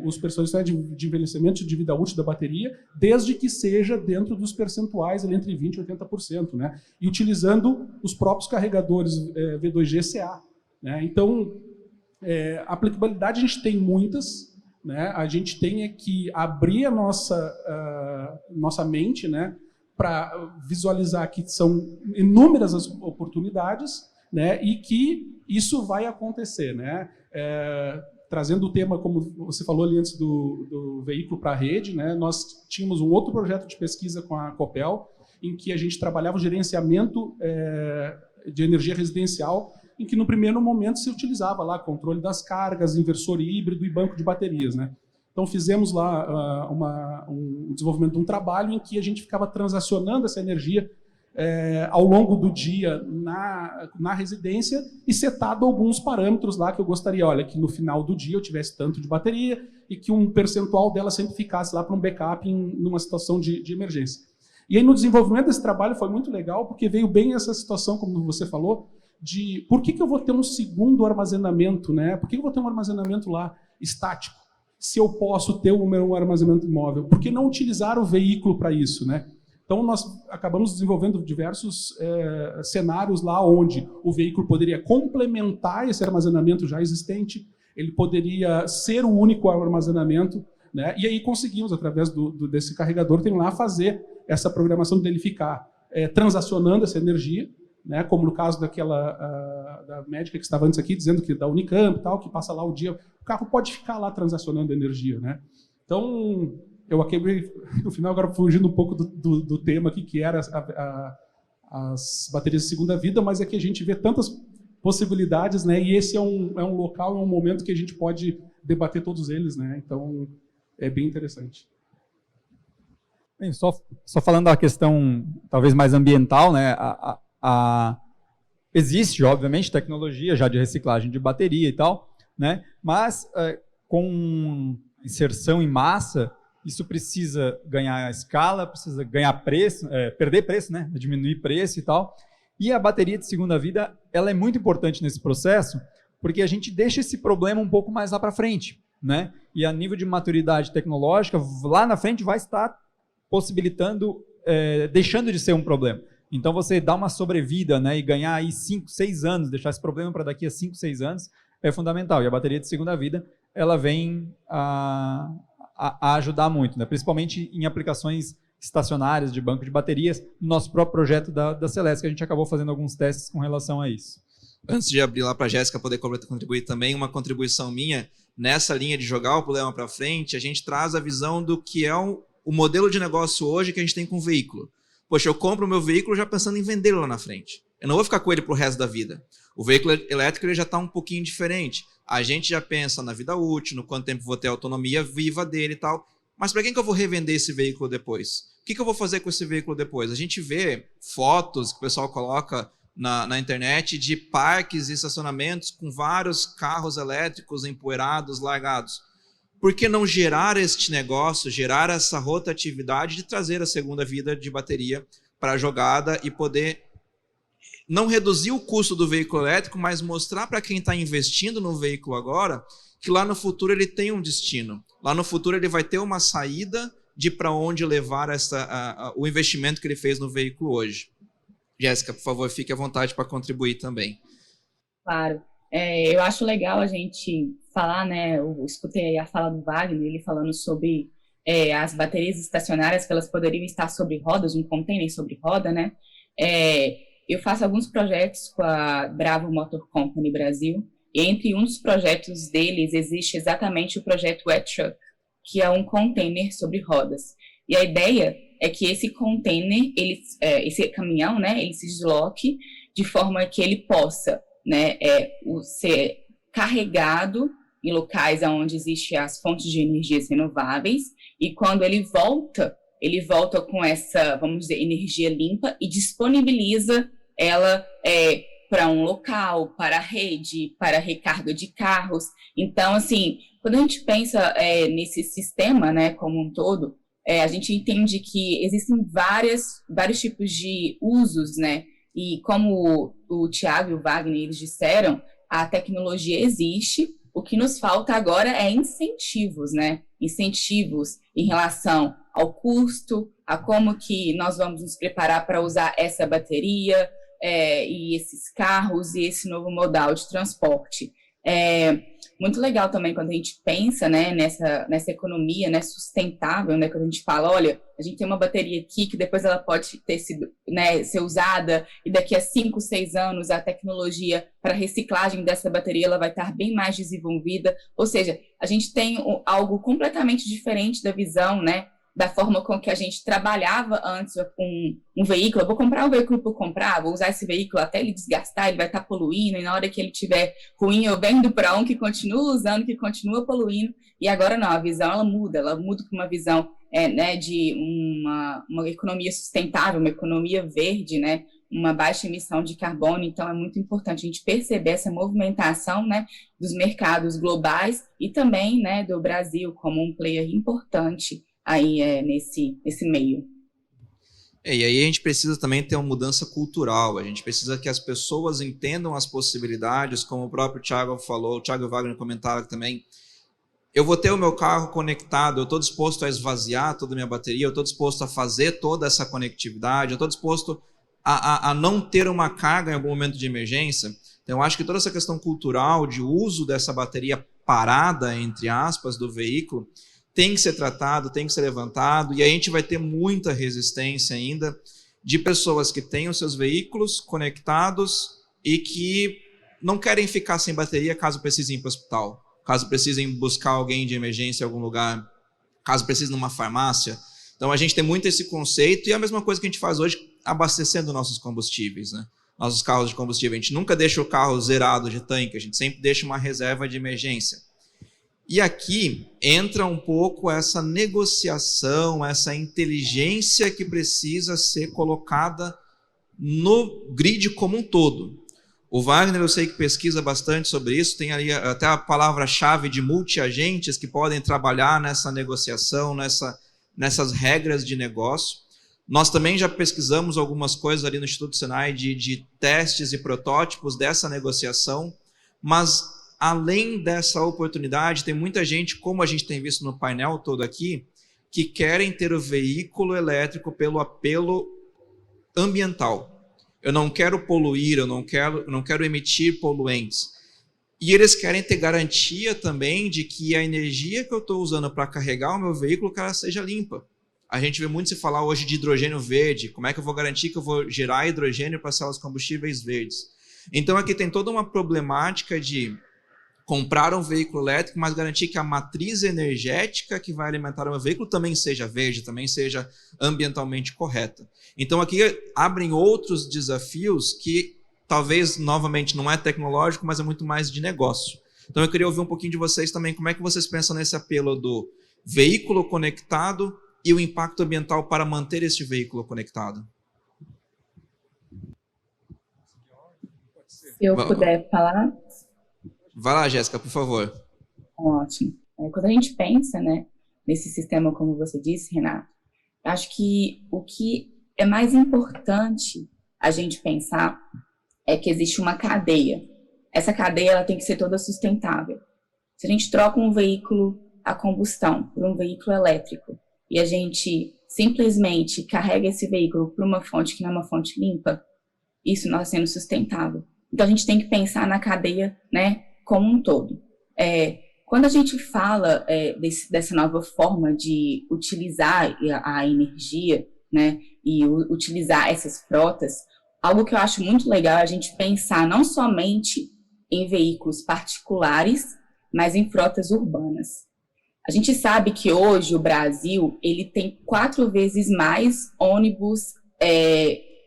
os percentuais de envelhecimento de vida útil da bateria, desde que seja dentro dos percentuais ali, entre 20% e 80%, né? E utilizando os próprios carregadores V2G CA, né? Então, aplicabilidade a gente tem muitas, né? A gente tem que abrir a nossa mente, né, para visualizar que são inúmeras as oportunidades, né, e que isso vai acontecer, né? Trazendo o tema, como você falou ali antes, do veículo para a rede, né? Nós tínhamos um outro projeto de pesquisa com a Copel, em que a gente trabalhava o gerenciamento de energia residencial, em que no primeiro momento se utilizava lá controle das cargas, inversor híbrido e banco de baterias, né? Então fizemos lá um desenvolvimento de um trabalho em que a gente ficava transacionando essa energia ao longo do dia na residência e setado alguns parâmetros lá que eu gostaria, olha, que no final do dia eu tivesse tanto de bateria e que um percentual dela sempre ficasse lá para um backup numa situação de emergência. E aí no desenvolvimento desse trabalho foi muito legal, porque veio bem essa situação, como você falou, de por que eu vou ter um segundo armazenamento, né? Por que eu vou ter um armazenamento lá estático, se eu posso ter o meu armazenamento móvel? Por que não utilizar o veículo para isso, né? Então, nós acabamos desenvolvendo diversos cenários lá onde o veículo poderia complementar esse armazenamento já existente, ele poderia ser o único armazenamento, né? E aí conseguimos, através desse carregador, tem lá fazer essa programação dele ficar transacionando essa energia, né? Como no caso da médica que estava antes aqui, dizendo que da Unicamp e tal, que passa lá o dia, o carro pode ficar lá transacionando energia, né? Então, eu acabei, no final, agora fugindo um pouco do tema aqui, que era as baterias de segunda vida, mas é que a gente vê tantas possibilidades, né? E esse é um local, é um momento que a gente pode debater todos eles, né? Então, é bem interessante. Bem, só falando da questão, talvez mais ambiental, né? Existe, obviamente, tecnologia já de reciclagem de bateria e tal, né? Mas com inserção em massa, isso precisa ganhar escala, precisa ganhar preço, perder preço, né? Diminuir preço e tal. E a bateria de segunda vida, ela é muito importante nesse processo, porque a gente deixa esse problema um pouco mais lá para frente, né? E a nível de maturidade tecnológica, lá na frente vai estar possibilitando, deixando de ser um problema. Então, você dá uma sobrevida, né, e ganhar aí 5, 6 anos, deixar esse problema para daqui a 5, 6 anos, é fundamental. E a bateria de segunda vida, ela vem a ajudar muito, né? Principalmente em aplicações estacionárias de banco de baterias, no nosso próprio projeto da Celesc, que a gente acabou fazendo alguns testes com relação a isso. Antes de abrir lá para a Jéssica poder contribuir também, uma contribuição minha, nessa linha de jogar o problema para frente, a gente traz a visão do que é o modelo de negócio hoje que a gente tem com o veículo. Poxa, eu compro o meu veículo já pensando em vendê-lo lá na frente. Eu não vou ficar com ele para o resto da vida. O veículo elétrico ele já está um pouquinho diferente. A gente já pensa na vida útil, no quanto tempo vou ter autonomia viva dele e tal. Mas para quem que eu vou revender esse veículo depois? O que eu vou fazer com esse veículo depois? A gente vê fotos que o pessoal coloca na internet de parques e estacionamentos com vários carros elétricos empoeirados, largados. Por que não gerar este negócio, gerar essa rotatividade de trazer a segunda vida de bateria para a jogada e poder não reduzir o custo do veículo elétrico, mas mostrar para quem está investindo no veículo agora que lá no futuro ele tem um destino. Lá no futuro ele vai ter uma saída de para onde levar o investimento que ele fez no veículo hoje. Jéssica, por favor, fique à vontade para contribuir também. Claro. Eu acho legal a gente falar, né? Eu escutei aí a fala do Wagner, ele falando sobre as baterias estacionárias, que elas poderiam estar sobre rodas, um container sobre roda, né? Eu faço alguns projetos com a Bravo Motor Company Brasil, e entre uns projetos deles existe exatamente o projeto WetTruck, que é um container sobre rodas. E a ideia é que esse container, esse caminhão, né, ele se desloque de forma que ele possa, né, ser carregado em locais onde existem as fontes de energias renováveis, e quando ele volta com essa, vamos dizer, energia limpa e disponibiliza ela para um local, para a rede, para recarga de carros. Então, assim, quando a gente pensa nesse sistema, né, como um todo, a gente entende que existem vários tipos de usos, né? E como o Thiago e o Wagner eles disseram, a tecnologia existe, o que nos falta agora é incentivos, né? Incentivos em relação ao custo, a como que nós vamos nos preparar para usar essa bateria, e esses carros e esse novo modal de transporte. Muito legal também quando a gente pensa, né, nessa economia, né, sustentável, né, quando a gente fala, olha, a gente tem uma bateria aqui que depois ela pode ter sido, né, ser usada e daqui a 5, 6 anos a tecnologia para reciclagem dessa bateria ela vai estar bem mais desenvolvida, ou seja, a gente tem algo completamente diferente da visão, né, da forma com que a gente trabalhava antes com um veículo. Eu vou comprar um veículo por comprar, vou usar esse veículo até ele desgastar, ele vai estar poluindo, e na hora que ele estiver ruim, eu vendo para um que continua usando, que continua poluindo. E agora não, a visão ela muda para uma visão né, de uma economia sustentável, uma economia verde, né, uma baixa emissão de carbono. Então é muito importante a gente perceber essa movimentação, né, dos mercados globais e também, né, do Brasil como um player importante aí nesse meio. E aí a gente precisa também ter uma mudança cultural, a gente precisa que as pessoas entendam as possibilidades, como o próprio Thiago falou, o Thiago e o Wagner comentaram também, eu vou ter o meu carro conectado, eu estou disposto a esvaziar toda a minha bateria, eu estou disposto a fazer toda essa conectividade, eu estou disposto a não ter uma carga em algum momento de emergência. Então eu acho que toda essa questão cultural de uso dessa bateria parada, entre aspas, do veículo, tem que ser tratado, tem que ser levantado, e a gente vai ter muita resistência ainda de pessoas que têm os seus veículos conectados e que não querem ficar sem bateria caso precisem ir para o hospital, caso precisem buscar alguém de emergência em algum lugar, caso precisem numa farmácia. Então a gente tem muito esse conceito, e é a mesma coisa que a gente faz hoje abastecendo nossos combustíveis, né? Nossos carros de combustível. A gente nunca deixa o carro zerado de tanque, a gente sempre deixa uma reserva de emergência. E aqui entra um pouco essa negociação, essa inteligência que precisa ser colocada no grid como um todo. O Wagner, eu sei que pesquisa bastante sobre isso, tem ali até a palavra-chave de multiagentes que podem trabalhar nessa negociação, nessas regras de negócio. Nós também já pesquisamos algumas coisas ali no Instituto Senai de testes e protótipos dessa negociação, mas além dessa oportunidade, tem muita gente, como a gente tem visto no painel todo aqui, que querem ter o veículo elétrico pelo apelo ambiental. Eu não quero poluir, eu não quero emitir poluentes. E eles querem ter garantia também de que a energia que eu estou usando para carregar o meu veículo, que ela seja limpa. A gente vê muito se falar hoje de hidrogênio verde. Como é que eu vou garantir que eu vou gerar hidrogênio para células combustíveis verdes? Então aqui tem toda uma problemática de comprar um veículo elétrico, mas garantir que a matriz energética que vai alimentar o meu veículo também seja verde, também seja ambientalmente correta. Então aqui abrem outros desafios que talvez, novamente, não é tecnológico, mas é muito mais de negócio. Então eu queria ouvir um pouquinho de vocês também, como é que vocês pensam nesse apelo do veículo conectado e o impacto ambiental para manter este veículo conectado? Se eu puder falar... Vai lá, Jéssica, por favor. Ótimo. Quando a gente pensa, né, nesse sistema, como você disse, Renato, acho que o que é mais importante a gente pensar é que existe uma cadeia. Essa cadeia ela tem que ser toda sustentável. Se a gente troca um veículo a combustão por um veículo elétrico e a gente simplesmente carrega esse veículo para uma fonte que não é uma fonte limpa, isso não está sendo sustentável. Então a gente tem que pensar na cadeia, né, como um todo. Quando a gente fala dessa nova forma de utilizar a energia, né, e utilizar essas frotas, algo que eu acho muito legal é a gente pensar não somente em veículos particulares, mas em frotas urbanas. A gente sabe que hoje o Brasil ele tem 4 vezes mais ônibus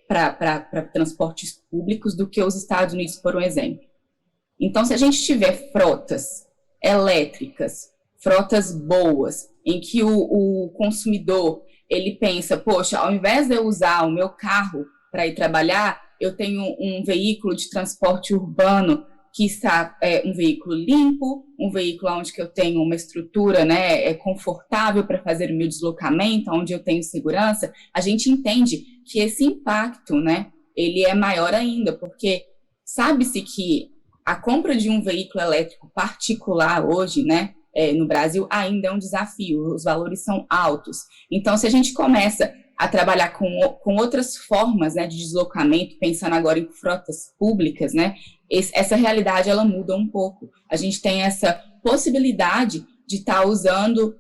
para transportes públicos do que os Estados Unidos, por um exemplo. Então, se a gente tiver frotas elétricas, frotas boas, em que o consumidor ele pensa, poxa, ao invés de eu usar o meu carro para ir trabalhar, eu tenho um veículo de transporte urbano que está um veículo limpo, um veículo onde que eu tenho uma estrutura, né, confortável para fazer o meu deslocamento, onde eu tenho segurança, a gente entende que esse impacto, né, ele é maior ainda, porque sabe-se que a compra de um veículo elétrico particular hoje, né, no Brasil, ainda é um desafio, os valores são altos. Então, se a gente começa a trabalhar com outras formas, né, de deslocamento, pensando agora em frotas públicas, né, essa realidade ela muda um pouco. A gente tem essa possibilidade de estar usando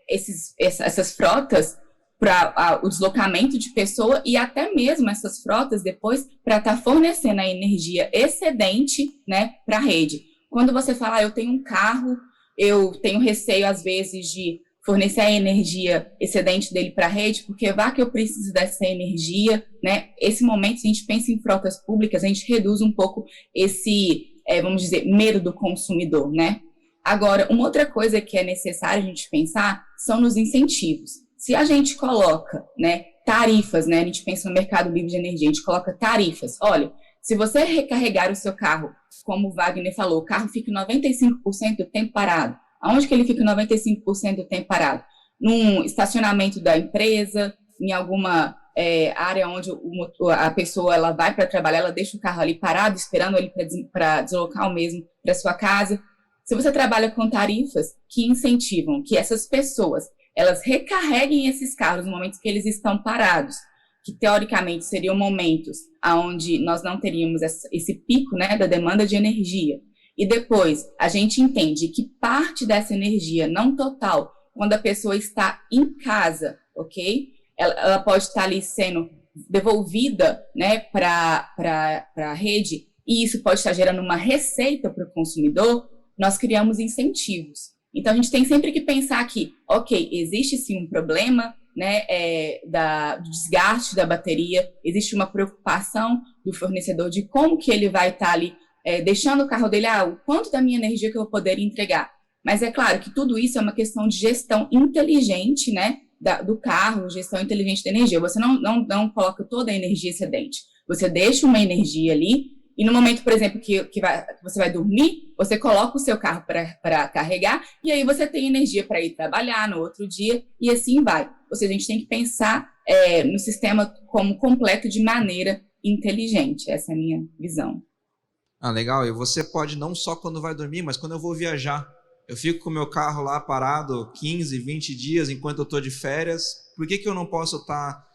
essas frotas para o deslocamento de pessoa e até mesmo essas frotas depois para estar fornecendo a energia excedente, né, para a rede. Quando você fala, eu tenho um carro, eu tenho receio às vezes de fornecer a energia excedente dele para a rede, porque vá que eu preciso dessa energia, né? Esse momento, se a gente pensa em frotas públicas, a gente reduz um pouco esse, vamos dizer, medo do consumidor, né? Agora, uma outra coisa que é necessário a gente pensar são nos incentivos. Se a gente coloca, né, tarifas, né, a gente pensa no mercado livre de energia, a gente coloca tarifas. Olha, se você recarregar o seu carro, como o Wagner falou, o carro fica 95% do tempo parado. Aonde que ele fica 95% do tempo parado? Num estacionamento da empresa, em alguma área onde a pessoa ela vai para trabalhar, ela deixa o carro ali parado, esperando ele para deslocar o mesmo para sua casa. Se você trabalha com tarifas que incentivam que essas pessoas elas recarreguem esses carros no momento que eles estão parados, que teoricamente seriam momentos onde nós não teríamos esse pico, né, da demanda de energia. E depois a gente entende que parte dessa energia, não total, quando a pessoa está em casa, ok? Ela pode estar ali sendo devolvida, né, para a rede, e isso pode estar gerando uma receita para o consumidor. Nós criamos incentivos. Então, a gente tem sempre que pensar que, ok, existe sim um problema, né, do desgaste da bateria, existe uma preocupação do fornecedor de como que ele vai estar ali deixando o carro dele, o quanto da minha energia que eu vou poder entregar. Mas é claro que tudo isso é uma questão de gestão inteligente, né, do carro, gestão inteligente da energia. Você não coloca toda a energia excedente. Você deixa uma energia ali E no momento, por exemplo, que você vai dormir, você coloca o seu carro para carregar e aí você tem energia para ir trabalhar no outro dia e assim vai. Ou seja, a gente tem que pensar no sistema como completo de maneira inteligente. Essa é a minha visão. Ah, legal. E você pode não só quando vai dormir, mas quando eu vou viajar. Eu fico com o meu carro lá parado 15, 20 dias enquanto eu estou de férias. Por que eu não posso estar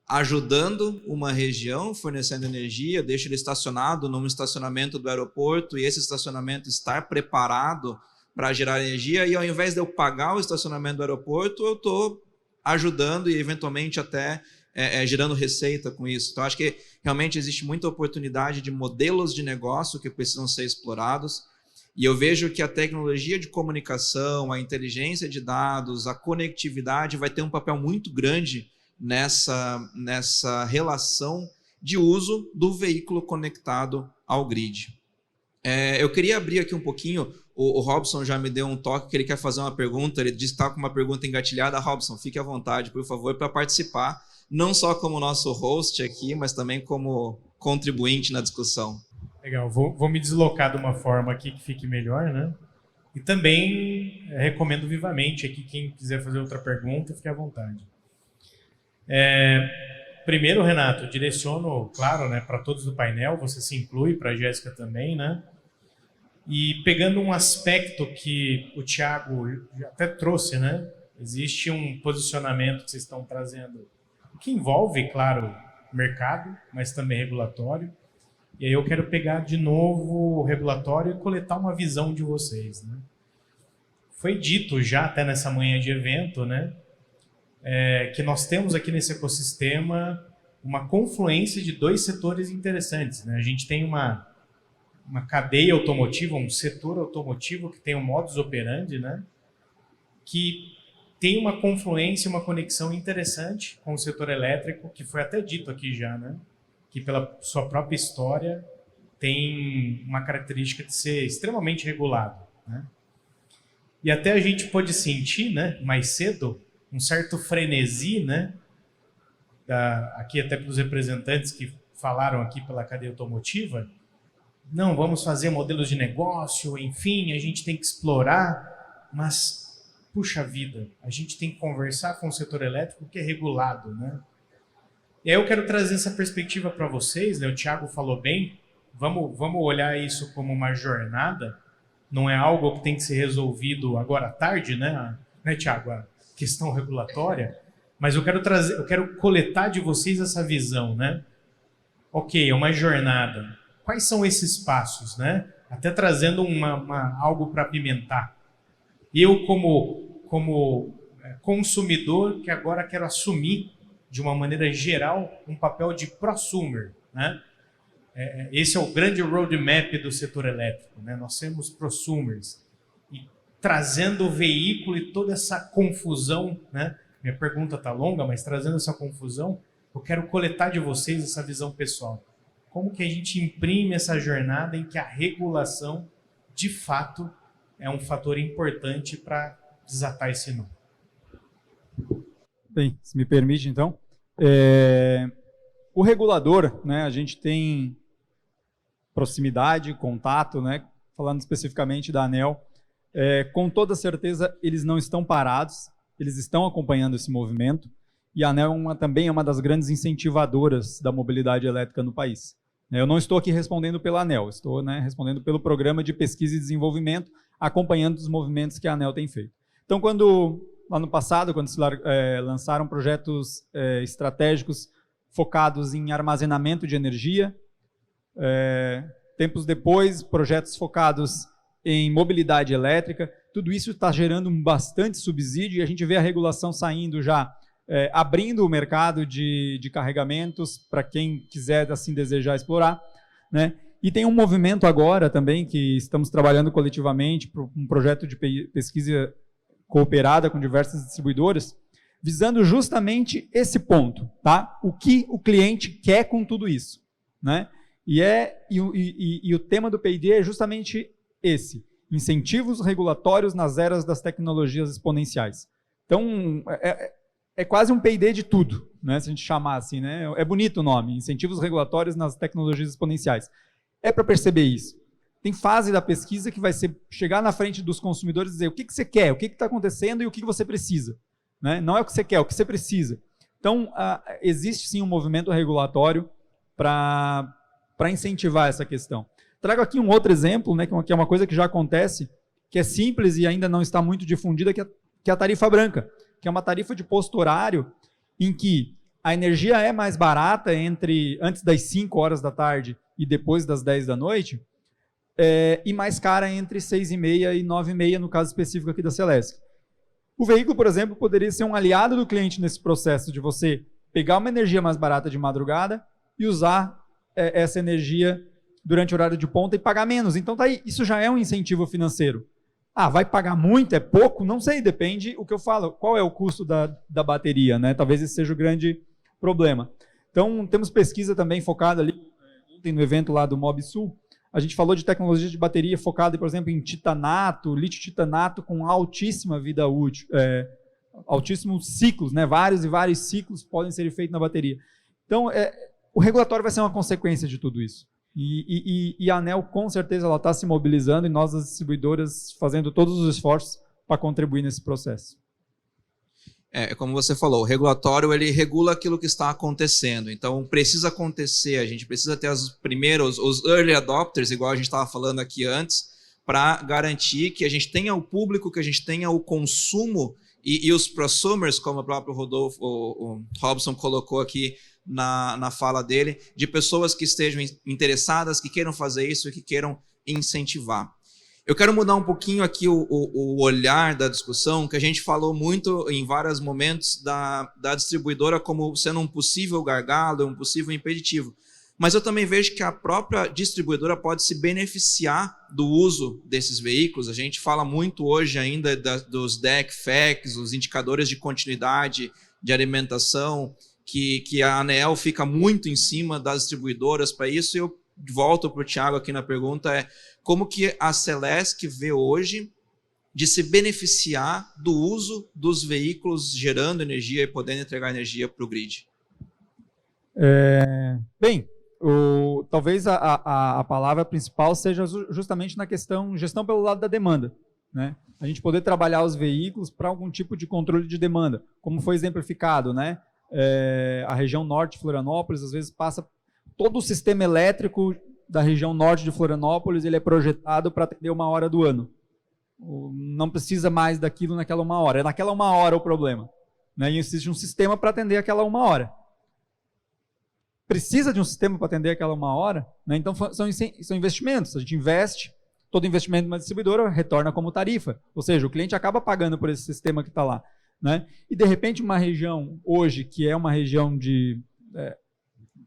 ajudando uma região, fornecendo energia, deixo ele estacionado num estacionamento do aeroporto e esse estacionamento estar preparado para gerar energia e ao invés de eu pagar o estacionamento do aeroporto, eu estou ajudando e eventualmente até gerando receita com isso. Então, acho que realmente existe muita oportunidade de modelos de negócio que precisam ser explorados e eu vejo que a tecnologia de comunicação, a inteligência de dados, a conectividade vai ter um papel muito grande nessa relação de uso do veículo conectado ao grid. Eu queria abrir aqui um pouquinho, o Robson já me deu um toque que ele quer fazer uma pergunta, ele disse que está com uma pergunta engatilhada. Robson, fique à vontade, por favor, para participar, não só como nosso host aqui, mas também como contribuinte na discussão. Legal, vou me deslocar de uma forma aqui que fique melhor, né? E também recomendo vivamente aqui, quem quiser fazer outra pergunta, fique à vontade. Primeiro, Renato, direciono, claro, né, para todos do painel, você se inclui, para a Jéssica também, né? E pegando um aspecto que o Thiago já até trouxe, né? Existe um posicionamento que vocês estão trazendo que envolve, claro, mercado, mas também regulatório. E aí eu quero pegar de novo o regulatório e coletar uma visão de vocês, né? Foi dito já até nessa manhã de evento, né? Que nós temos aqui nesse ecossistema uma confluência de dois setores interessantes, né? A gente tem uma cadeia automotiva, um setor automotivo que tem um modus operandi, né? Que tem uma confluência, uma conexão interessante com o setor elétrico, que foi até dito aqui já, né? Que pela sua própria história tem uma característica de ser extremamente regulado, né? E até a gente pôde sentir, né, mais cedo, um certo frenesi, né, aqui até pelos representantes que falaram aqui pela cadeia automotiva, não, vamos fazer modelos de negócio, enfim, a gente tem que explorar, mas, puxa vida, a gente tem que conversar com o setor elétrico que é regulado, né? E aí eu quero trazer essa perspectiva para vocês, né? O Thiago falou bem, vamos olhar isso como uma jornada, não é algo que tem que ser resolvido agora à tarde, né, Thiago? A questão regulatória, mas eu quero coletar de vocês essa visão, né? Ok, é uma jornada. Quais são esses passos, né? Até trazendo algo para apimentar. Eu, como consumidor, que agora quero assumir, de uma maneira geral, um papel de prosumer, né? Esse é o grande roadmap do setor elétrico, né? Nós somos prosumers. E trazendo o veículo e toda essa confusão, né? Minha pergunta está longa, mas trazendo essa confusão, eu quero coletar de vocês essa visão pessoal. Como que a gente imprime essa jornada em que a regulação, de fato, é um fator importante para desatar esse nó? Bem, se me permite, então. O regulador, né, a gente tem proximidade, contato, né, falando especificamente da ANEEL, com toda certeza eles não estão parados, eles estão acompanhando esse movimento, e a ANEEL também é uma das grandes incentivadoras da mobilidade elétrica no país. Eu não estou aqui respondendo pela ANEEL, estou, né, respondendo pelo Programa de Pesquisa e Desenvolvimento, acompanhando os movimentos que a ANEEL tem feito. Então, lá no passado, quando se lançaram projetos estratégicos focados em armazenamento de energia, tempos depois, projetos focados em mobilidade elétrica, tudo isso está gerando bastante subsídio e a gente vê a regulação saindo já, abrindo o mercado de carregamentos para quem quiser assim desejar explorar, né? E tem um movimento agora também que estamos trabalhando coletivamente para um projeto de pesquisa cooperada com diversas distribuidoras, visando justamente esse ponto, tá? O que o cliente quer com tudo isso, né? E o tema do P&D é justamente esse: incentivos regulatórios nas eras das tecnologias exponenciais. Então, é quase um P&D de tudo, né? Se a gente chamar assim, né? É bonito o nome, incentivos regulatórios nas tecnologias exponenciais. É para perceber isso. Tem fase da pesquisa que vai ser chegar na frente dos consumidores e dizer o que você quer, o que está acontecendo e o que você precisa. Né? Não é o que você quer, é o que você precisa. Então, existe sim um movimento regulatório para incentivar essa questão. Trago aqui um outro exemplo, né, que é uma coisa que já acontece, que é simples e ainda não está muito difundida, que é a tarifa branca, que é uma tarifa de posto horário em que a energia é mais barata antes das 5 horas da tarde e depois das 10 da noite, e mais cara entre 6h30 e 9h30, no caso específico aqui da Celesc. O veículo, por exemplo, poderia ser um aliado do cliente nesse processo de você pegar uma energia mais barata de madrugada e usar essa energia durante o horário de ponta e pagar menos. Então, tá aí, isso já é um incentivo financeiro. Vai pagar muito? É pouco? Não sei, depende o que eu falo. Qual é o custo da bateria? Né? Talvez esse seja o grande problema. Então, temos pesquisa também focada ali, ontem no evento lá do MobSul, a gente falou de tecnologia de bateria focada, por exemplo, em titanato, lítio-titanato com altíssima vida útil, altíssimos ciclos, né? Vários e vários ciclos podem ser feitos na bateria. Então, o regulatório vai ser uma consequência de tudo isso. E a ANEEL, com certeza, ela está se mobilizando e nós, as distribuidoras, fazendo todos os esforços para contribuir nesse processo. Como você falou, o regulatório ele regula aquilo que está acontecendo. Então, precisa acontecer, a gente precisa ter os primeiros, os early adopters, igual a gente estava falando aqui antes, para garantir que a gente tenha o público, que a gente tenha o consumo e os prosumers, como o próprio o Robson colocou aqui na fala dele, de pessoas que estejam interessadas, que queiram fazer isso e que queiram incentivar. Eu quero mudar um pouquinho aqui o olhar da discussão, que a gente falou muito em vários momentos da distribuidora como sendo um possível gargalo, um possível impeditivo. Mas eu também vejo que a própria distribuidora pode se beneficiar do uso desses veículos. A gente fala muito hoje ainda dos DEC, FECs, os indicadores de continuidade de alimentação, que a ANEEL fica muito em cima das distribuidoras para isso. E eu volto para o Thiago aqui na pergunta, como que a Celesc vê hoje de se beneficiar do uso dos veículos gerando energia e podendo entregar energia para o grid? Bem, talvez a palavra principal seja justamente na questão gestão pelo lado da demanda. Né? A gente poder trabalhar os veículos para algum tipo de controle de demanda, como foi exemplificado, né? A região norte de Florianópolis, às vezes passa todo o sistema elétrico da região norte de Florianópolis, ele é projetado para atender 1 hora do ano. Não precisa mais daquilo naquela 1 hora. É naquela 1 hora o problema. Né? E existe um sistema para atender aquela 1 hora. Precisa de um sistema para atender aquela 1 hora? Né? Então, são investimentos. A gente investe, todo investimento de uma distribuidora retorna como tarifa. Ou seja, o cliente acaba pagando por esse sistema que está lá. Né? E, de repente, uma região hoje, que é uma região de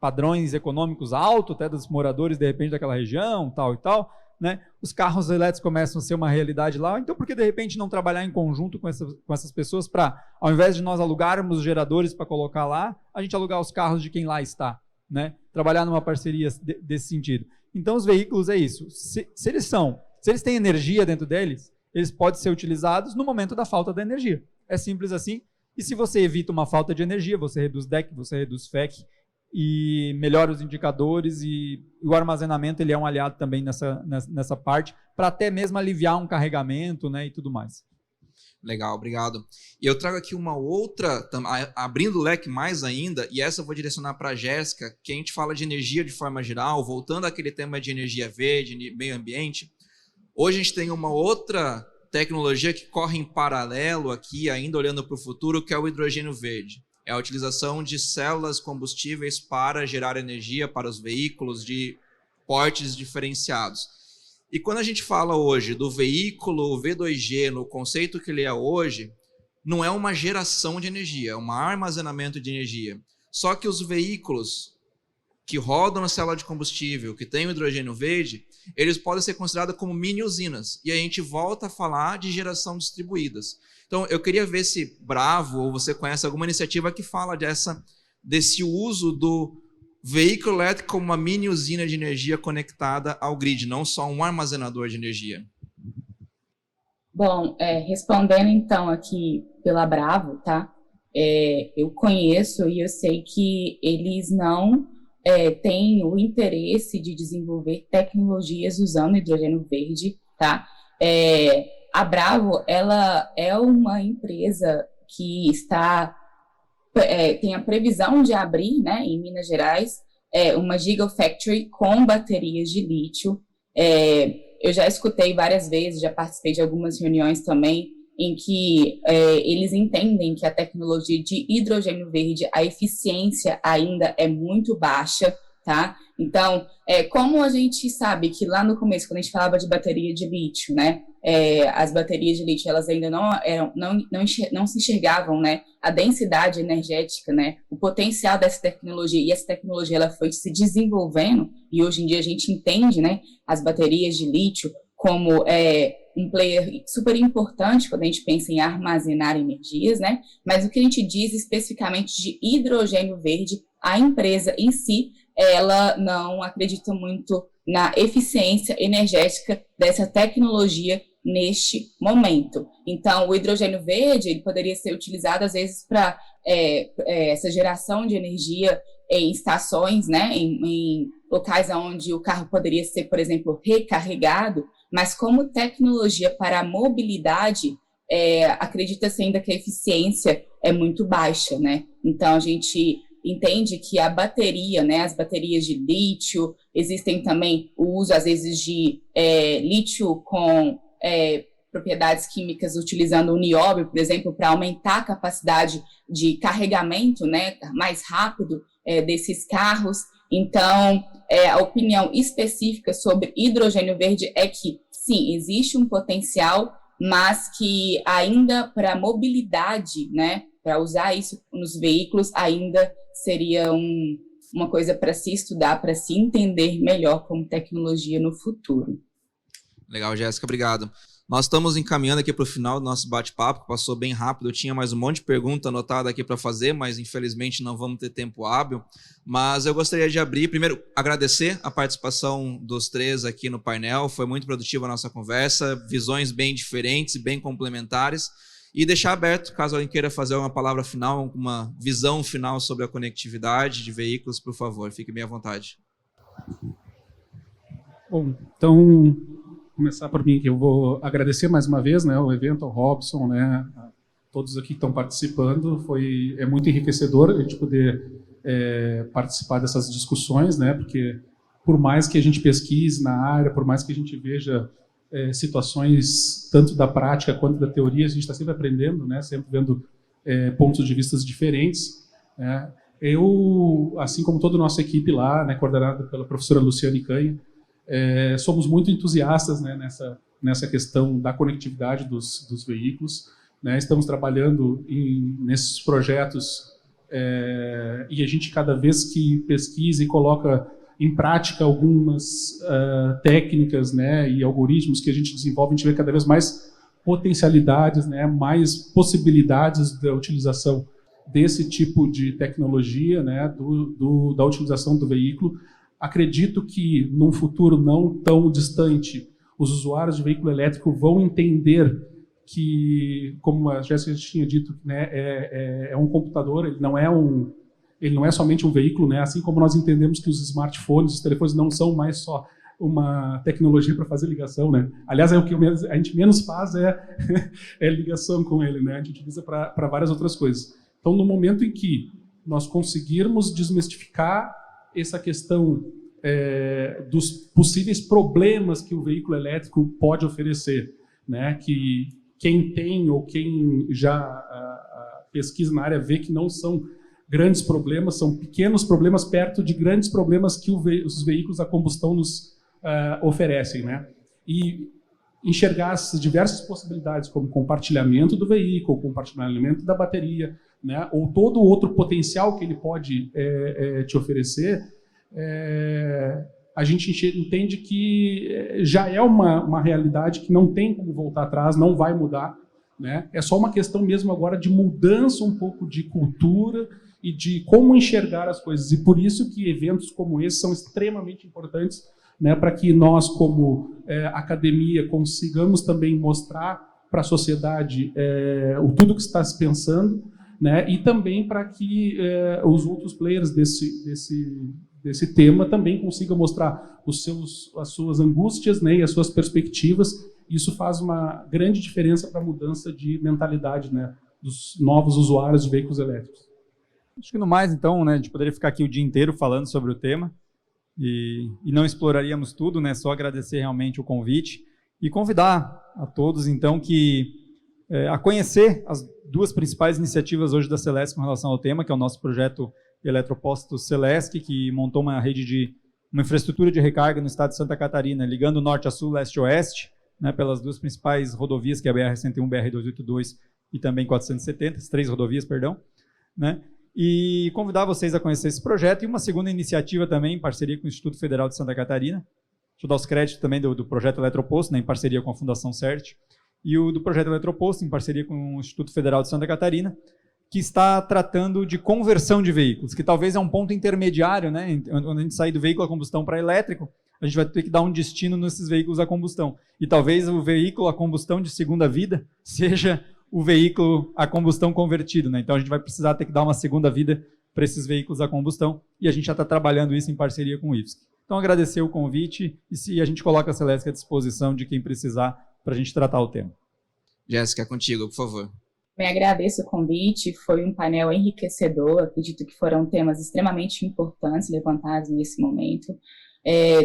padrões econômicos altos, até dos moradores, de repente, daquela região, tal e tal, né? Os carros elétricos começam a ser uma realidade lá. Então, por que, de repente, não trabalhar em conjunto com essas pessoas para, ao invés de nós alugarmos geradores para colocar lá, a gente alugar os carros de quem lá está? Né? Trabalhar numa parceria desse sentido. Então, os veículos é isso. Se eles têm energia dentro deles, eles podem ser utilizados no momento da falta da energia. É simples assim. E se você evita uma falta de energia, você reduz DEC, você reduz FEC, e melhora os indicadores, e o armazenamento ele é um aliado também nessa parte, para até mesmo aliviar um carregamento, né, e tudo mais. Legal, obrigado. E eu trago aqui uma outra, abrindo o leque mais ainda, e essa eu vou direcionar para a Jéssica, que a gente fala de energia de forma geral, voltando àquele tema de energia verde, meio ambiente. Hoje a gente tem uma outra tecnologia que corre em paralelo aqui, ainda olhando para o futuro, que é o hidrogênio verde. É a utilização de células combustíveis para gerar energia para os veículos de portes diferenciados. E quando a gente fala hoje do veículo V2G, no conceito que ele é hoje, não é uma geração de energia, é um armazenamento de energia. Só que os veículos que rodam na célula de combustível, que tem o hidrogênio verde, eles podem ser considerados como mini usinas. E a gente volta a falar de geração distribuídas. Então, eu queria ver se Bravo ou você conhece alguma iniciativa que fala desse uso do veículo elétrico como uma mini usina de energia conectada ao grid, não só um armazenador de energia. Bom, respondendo então aqui pela Bravo, tá? Eu conheço e eu sei que eles não tem o interesse de desenvolver tecnologias usando hidrogênio verde, tá? A Bravo, ela é uma empresa que tem a previsão de abrir, né, em Minas Gerais, uma Gigafactory com baterias de lítio. Eu já escutei várias vezes, já participei de algumas reuniões também, em que eles entendem que a tecnologia de hidrogênio verde, a eficiência ainda é muito baixa, tá? Então, como a gente sabe que lá no começo, quando a gente falava de bateria de lítio, né, as baterias de lítio, elas ainda não se enxergavam, né, a densidade energética, né, o potencial dessa tecnologia, e essa tecnologia ela foi se desenvolvendo, e hoje em dia a gente entende, né, as baterias de lítio como um player super importante quando a gente pensa em armazenar energias, né? Mas o que a gente diz especificamente de hidrogênio verde, a empresa em si, ela não acredita muito na eficiência energética dessa tecnologia neste momento. Então, o hidrogênio verde ele poderia ser utilizado, às vezes, para essa geração de energia em estações, né? Em locais onde o carro poderia ser, por exemplo, recarregado, mas como tecnologia para a mobilidade, acredita-se ainda que a eficiência é muito baixa, né? Então, a gente entende que a bateria, né, as baterias de lítio, existem também o uso, às vezes, de lítio com propriedades químicas utilizando o nióbio, por exemplo, para aumentar a capacidade de carregamento, né, mais rápido desses carros. Então, a opinião específica sobre hidrogênio verde é que, sim, existe um potencial, mas que ainda para a mobilidade, né, para usar isso nos veículos, ainda seria uma coisa para se estudar, para se entender melhor como tecnologia no futuro. Legal, Jéssica, obrigado. Nós estamos encaminhando aqui para o final do nosso bate-papo, que passou bem rápido. Eu tinha mais um monte de pergunta anotada aqui para fazer, mas infelizmente não vamos ter tempo hábil. Mas eu gostaria de abrir, primeiro, agradecer a participação dos três aqui no painel. Foi muito produtiva a nossa conversa, visões bem diferentes e bem complementares. E deixar aberto, caso alguém queira fazer uma palavra final, uma visão final sobre a conectividade de veículos, por favor, fique bem à vontade. Bom, então, começar por mim, que eu vou agradecer mais uma vez, né, o evento, ao Robson, né, a todos aqui que estão participando. É muito enriquecedor a gente poder participar dessas discussões, né, porque por mais que a gente pesquise na área, por mais que a gente veja situações tanto da prática quanto da teoria, a gente está sempre aprendendo, né, sempre vendo pontos de vista diferentes. Né. Eu, assim como toda a nossa equipe lá, né, coordenada pela professora Luciane Canha, somos muito entusiastas, né, nessa questão da conectividade dos veículos. Né, estamos trabalhando nesses projetos e a gente, cada vez que pesquisa e coloca em prática algumas técnicas, né, e algoritmos que a gente desenvolve, a gente vê cada vez mais potencialidades, né, mais possibilidades da utilização desse tipo de tecnologia, né, da utilização do veículo. Acredito que, num futuro não tão distante, os usuários de veículo elétrico vão entender que, como a Jéssica tinha dito, né, é um computador, ele não é somente um veículo, né, assim como nós entendemos que os smartphones, os telefones não são mais só uma tecnologia para fazer ligação, né? Aliás, o que a gente menos faz é ligação com ele, né? A gente utiliza para várias outras coisas. Então, no momento em que nós conseguirmos desmistificar essa questão dos possíveis problemas que o veículo elétrico pode oferecer, né? Que quem tem ou quem já pesquisa na área vê que não são grandes problemas, são pequenos problemas perto de grandes problemas que os veículos a combustão nos oferecem, né? E enxergar as diversas possibilidades, como compartilhamento do veículo, compartilhamento da bateria, né? Ou todo outro potencial que ele pode te oferecer, a gente entende que já é uma realidade que não tem como voltar atrás, não vai mudar, né? É só uma questão mesmo agora de mudança um pouco de cultura e de como enxergar as coisas. E por isso que eventos como esse são extremamente importantes, né, para que nós, como academia, consigamos também mostrar para a sociedade tudo que está se pensando, né, e também para que os outros players desse tema também consiga mostrar as suas angústias, né, e as suas perspectivas. Isso faz uma grande diferença para a mudança de mentalidade, né, dos novos usuários de veículos elétricos. Acho que no mais, então, né, a gente poderia ficar aqui o dia inteiro falando sobre o tema e não exploraríamos tudo, né, só agradecer realmente o convite e convidar a todos, então, a conhecer as duas principais iniciativas hoje da Celesc com relação ao tema, que é o nosso projeto Eletropostos Celesc, que montou uma infraestrutura de recarga no estado de Santa Catarina, ligando norte a sul, leste a oeste, né, pelas duas principais rodovias, que é a BR-101, BR-282 e também 470, as 3 rodovias, perdão, né? E convidar vocês a conhecer esse projeto e uma segunda iniciativa também, em parceria com o Instituto Federal de Santa Catarina. Deixa eu dar os créditos também do projeto Eletroposto, né, em parceria com a Fundação CERT, e o do projeto Eletroposto, em parceria com o Instituto Federal de Santa Catarina, que está tratando de conversão de veículos, que talvez é um ponto intermediário, né, onde a gente sair do veículo a combustão para elétrico, a gente vai ter que dar um destino nesses veículos a combustão. E talvez o veículo a combustão de segunda vida seja o veículo a combustão convertido, né? Então a gente vai precisar ter que dar uma segunda vida para esses veículos a combustão, e a gente já está trabalhando isso em parceria com o IFSC. Então agradecer o convite e a gente coloca a Celesc à disposição de quem precisar para a gente tratar o tema. Jéssica, é contigo, por favor. Bem, agradeço o convite, foi um painel enriquecedor, acredito que foram temas extremamente importantes levantados nesse momento.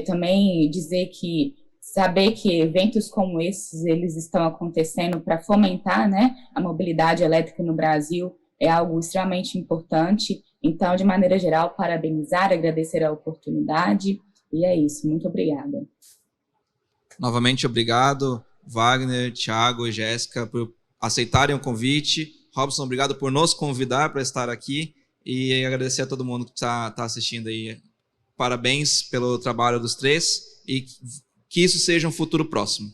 Também dizer que saber que eventos como esses, eles estão acontecendo para fomentar, né, a mobilidade elétrica no Brasil é algo extremamente importante. Então, de maneira geral, parabenizar, agradecer a oportunidade, e é isso. Muito obrigada. Novamente, obrigado, Wagner, Thiago e Jéssica, por aceitarem o convite. Robson, obrigado por nos convidar para estar aqui e agradecer a todo mundo que está assistindo aí. Parabéns pelo trabalho dos 3 e que isso seja um futuro próximo.